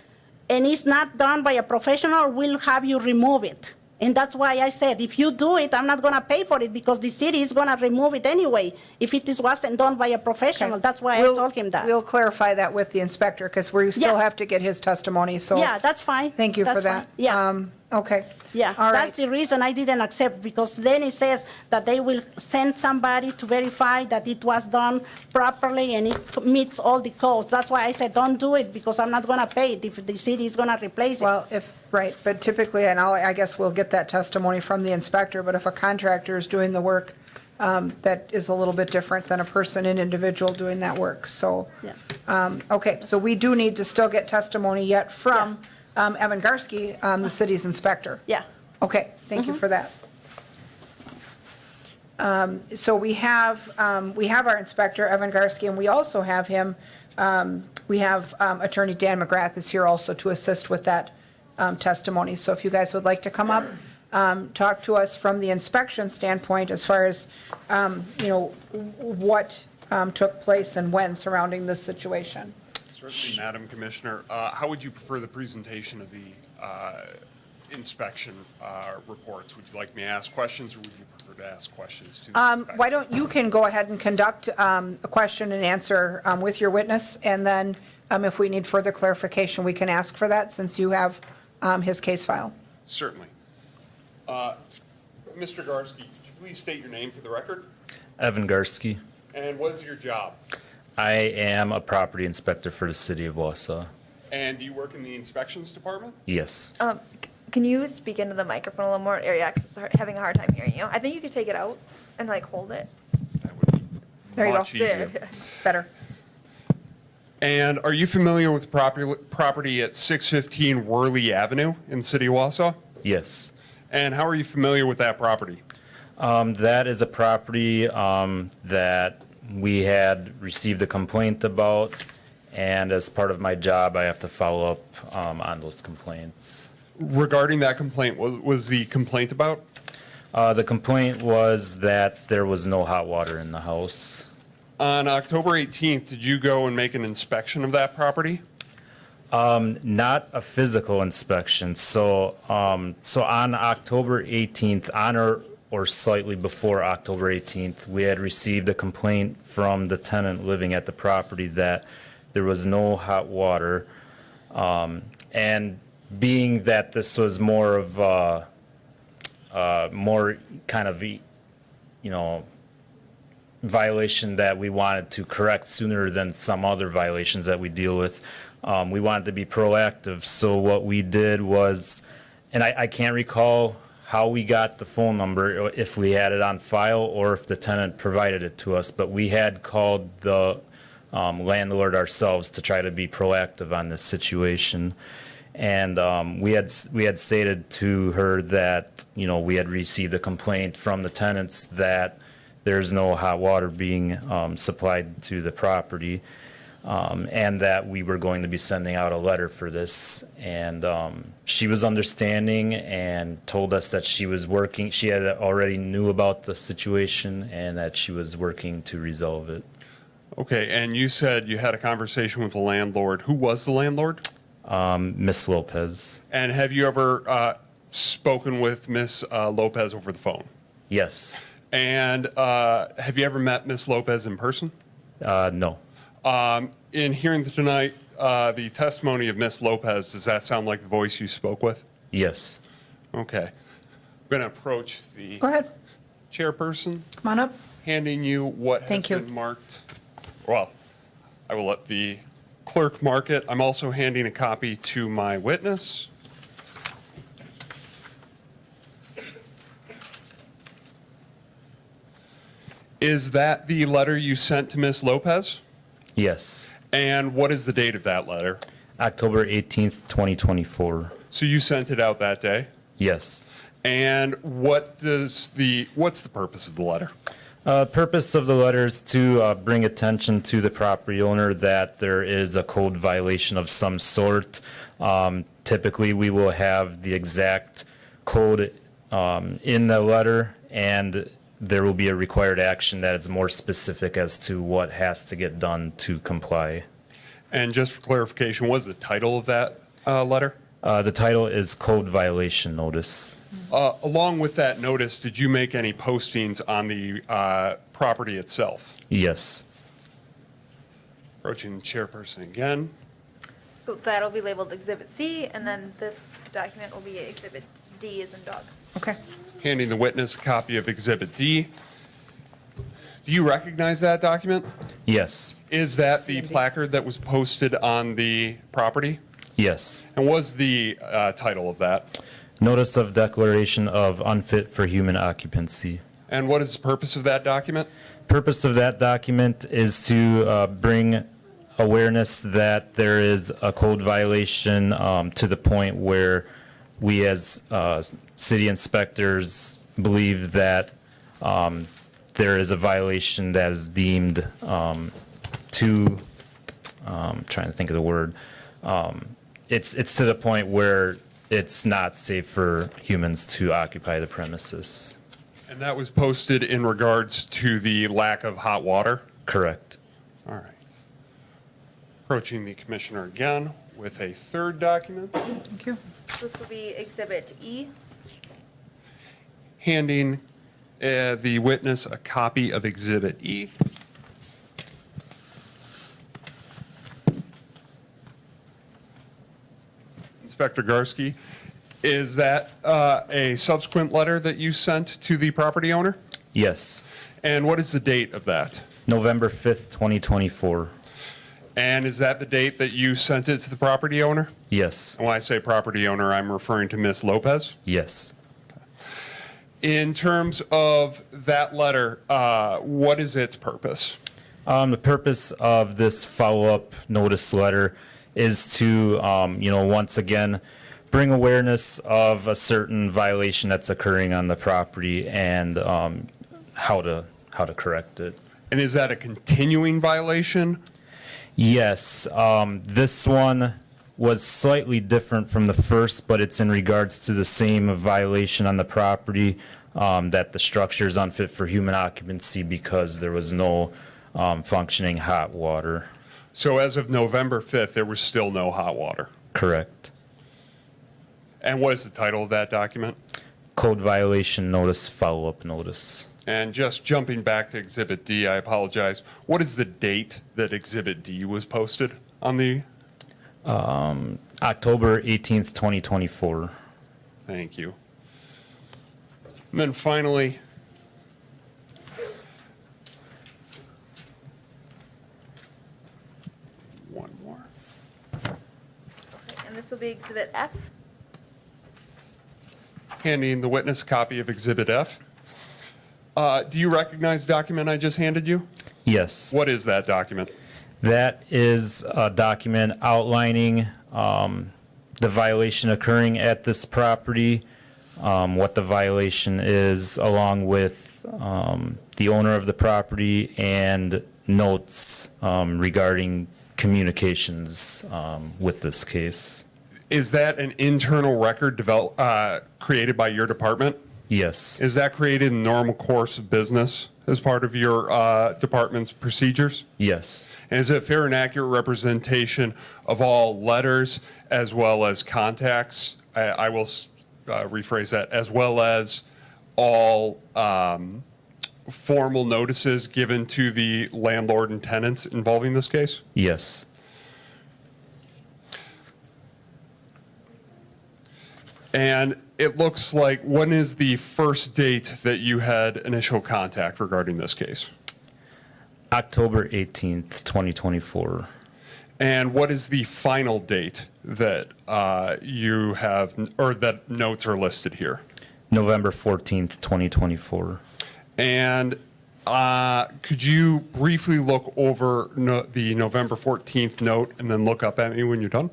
and it's not done by a professional, we'll have you remove it. And that's why I said, if you do it, I'm not going to pay for it because the city is going to remove it anyway if wasn't done by a professional. okay. That's why I We'll- told him that. We'll clarify that with the inspector, because we still Yeah. have to get his testimony, so. Yeah, that's fine. Thank you for That's that. fine. Yeah. Okay. Yeah, All that's right. the reason I didn't accept, because then it says that they will send somebody to verify that it was done properly and it meets all the codes. That's why I said, don't do it, because I'm not going to pay it if the city is going to replace it. Well, right, but typically, and I guess we'll get that testimony from the inspector, but if a contractor is doing the work, that is a little bit different than an individual doing that work, so. Yeah. Okay, so we do need to still get testimony yet from Evan Garsky, the city's inspector. Yeah. Okay, thank you for that. So we have our inspector, Evan Garsky, and we also have him, we have Attorney Dan McGrath is here also to assist with that testimony. So if you guys would like to come up, talk to us from the inspection standpoint as far as, what took place and when surrounding this situation. Certainly, Madam Commissioner. How would you prefer the presentation of the inspection reports? Would you like me to ask questions, or would you prefer to ask questions to the inspector? Why don't you can go ahead and conduct a question and answer with your witness, and then if we need further clarification, we can ask for that since you have his case file. Certainly. Mr. Garsky, could you please state your name for the record? Evan Garsky. And what is your job? I am a property inspector for the city of Wausau. And do you work in the inspections department? Yes. Can you speak into the microphone a little more? Area access is having a hard time hearing you. I think you could take it out and like hold it. That would be There you go. much easier. There. Better. And are you familiar with property at 615 Worley Avenue in the city of Wausau? Yes. And how are you familiar with that property? That is a property that we had received a complaint about, and as part of my job, I have to follow up on those complaints. Regarding that complaint, what was the complaint about? The complaint was that there was no hot water in the house. On October 18th, did you go and make an inspection of that property? Not a physical inspection. So on October 18th, on or slightly before October 18th, we had received a complaint from the tenant living at the property that there was no hot water. And being that this was more of more kind of, violation that we wanted to correct sooner than some other violations that we deal with, we wanted to be proactive. So what we did was, and I can't recall how we got the phone number, if we had it on file or if the tenant provided it to us, but we had called the landlord ourselves to try to be proactive on this situation. And we had stated to her that, we had received a complaint from the tenants that there's no hot water being supplied to the property, and that we were going to be sending out a letter for this. And she was understanding and told us that she was working, she had already knew about the situation and that she was working to resolve it. Okay, and you said you had a conversation with the landlord. Who was the landlord? Miss Lopez. And have you ever spoken with Miss Lopez over the phone? Yes. And have you ever met Miss Lopez in person? No. In hearing tonight the testimony of Miss Lopez, does that sound like the voice you spoke with? Yes. Okay. I'm going to approach the Go ahead. chairperson, Come on up. handing you what has Thank you. been marked. Well, I will let the clerk mark it. I'm also handing a copy to my witness. Is that the letter you sent to Miss Lopez? Yes. And what is the date of that letter? October 18th, 2024. So you sent it out that day? Yes. And what's the purpose of the letter? Purpose of the letter is to bring attention to the property owner that there is a code violation of some sort. Typically, we will have the exact code in the letter, and there will be a required action that is more specific as to what has to get done to comply. And just for clarification, what is the title of that letter? The title is Code Violation Notice. Along with that notice, did you make any postings on the property itself? Yes. Approaching the chairperson again. So that'll be labeled Exhibit C, and then this document will be Exhibit D as in dog. Okay. Handing the witness a copy of Exhibit D. Do you recognize that document? Yes. Is that the placard that was posted on the property? Yes. And what was the title of that? Notice of Declaration of Unfit for Human Occupancy. And what is the purpose of that document? Purpose of that document is to bring awareness that there is a code violation to the point where we as city inspectors believe that there is a violation that is deemed trying to think of the word. It's to the point where it's not safe for humans to occupy the premises. And that was posted in regards to the lack of hot water? Correct. All right. Approaching the commissioner again with a third document. Thank you. This will be Exhibit E. Handing the witness a copy of Exhibit E. Inspector Garsky, is that a subsequent letter that you sent to the property owner? Yes. And what is the date of that? November 5th, 2024. And is that the date that you sent it to the property owner? Yes. And when I say property owner, I'm referring to Miss Lopez. Yes. In terms of that letter, what is its purpose? The purpose of this follow-up notice letter is to, once again, bring awareness of a certain violation that's occurring on the property and how to correct it. And is that a continuing violation? Yes, this one was slightly different from the first, but it's in regards to the same violation on the property, that the structure is unfit for human occupancy because there was no functioning hot water. So as of November 5th, there was still no hot water. Correct. And what is the title of that document? Code violation notice, follow-up notice. And just jumping back to Exhibit D, I apologize. What is the date that Exhibit D was posted on the? October 18th, 2024. Thank you. And then finally, one more. And this will be Exhibit F. Handing the witness a copy of Exhibit F. Do you recognize the document I just handed you? Yes. What is that document? That is a document outlining the violation occurring at this property, what the violation is, along with the owner of the property and notes regarding communications with this case. Is that an internal record created by your department? Yes. Is that created in normal course of business as part of your department's procedures? Yes. And is it a fair and accurate representation of all letters as well as contacts? I will rephrase that, as well as all formal notices given to the landlord and tenants involving this case? Yes. And it looks like, when is the first date that you had initial contact regarding this case? October 18th, 2024. And what is the final date that you have, or that notes are listed here? November 14th, 2024. And could you briefly look over the November 14th note and then look up at me when you're done?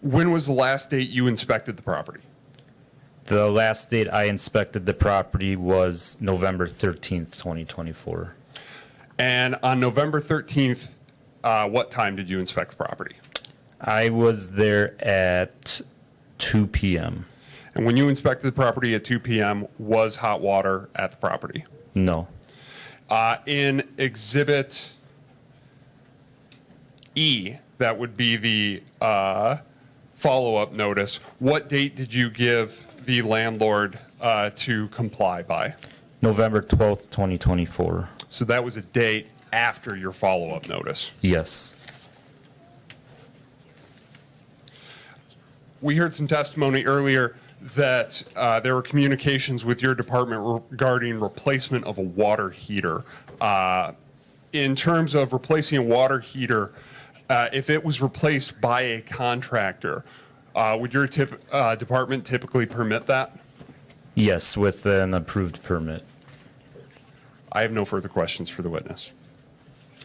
When was the last date you inspected the property? The last date I inspected the property was November 13th, 2024. And on November 13th, what time did you inspect the property? I was there at 2 p.m. And when you inspected the property at 2 p.m., was hot water at the property? No. In Exhibit E, that would be the follow-up notice, what date did you give the landlord to comply by? November 12th, 2024. So that was a date after your follow-up notice. Yes. We heard some testimony earlier that there were communications with your department regarding replacement of a water heater. In terms of replacing a water heater, if it was replaced by a contractor, would your department typically permit that? Yes, with an approved permit. I have no further questions for the witness.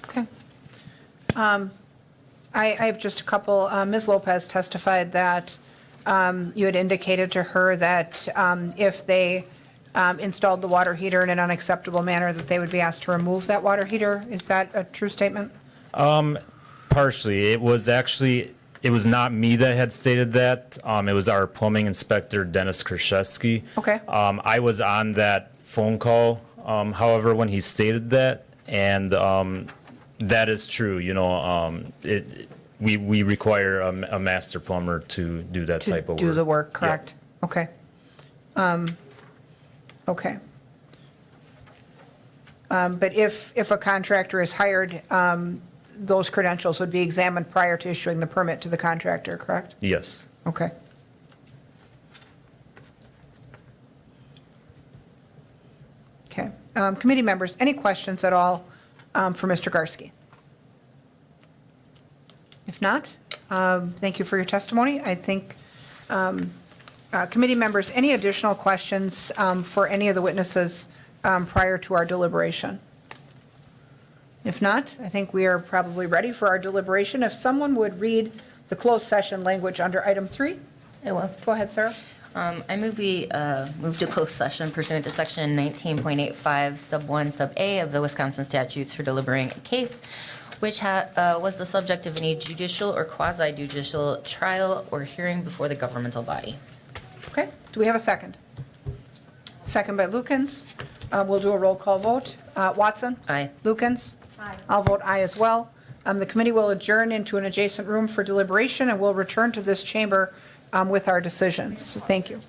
Okay. I have just a couple. Ms. Lopez testified that you had indicated to her that if they installed the water heater in an unacceptable manner, that they would be asked to remove that water heater. Is that a true statement? Partially. It was not me that had stated that. It was our plumbing inspector, Dennis Krzyzewski. Okay. I was on that phone call, however, when he stated that, and that is true. You know, we require a master plumber to do that type of work. To do the work, Yep. correct? Okay. Okay. But if a contractor is hired, those credentials would be examined prior to issuing the permit to the contractor, correct? Yes. Okay. Okay. Committee members, any questions at all for Mr. Garsky? If not, thank you for your testimony. I think, committee members, any additional questions for any of the witnesses prior to our deliberation? If not, I think we are probably ready for our deliberation. If someone would read the closed session language under item 3. I will. Go ahead, Sarah. I move we move to closed session pursuant to section 19.85 sub 1 sub A of the Wisconsin statutes for deliberating a case which was the subject of any judicial or quasi-judicial trial or hearing before the governmental body. Okay, do we have a second? Second by Lukens. We'll do a roll call vote. Watson? Aye. Lukens? Aye. I'll vote aye as well. The committee will adjourn into an adjacent room for deliberation, and we'll return to this chamber with our decisions. Thank you.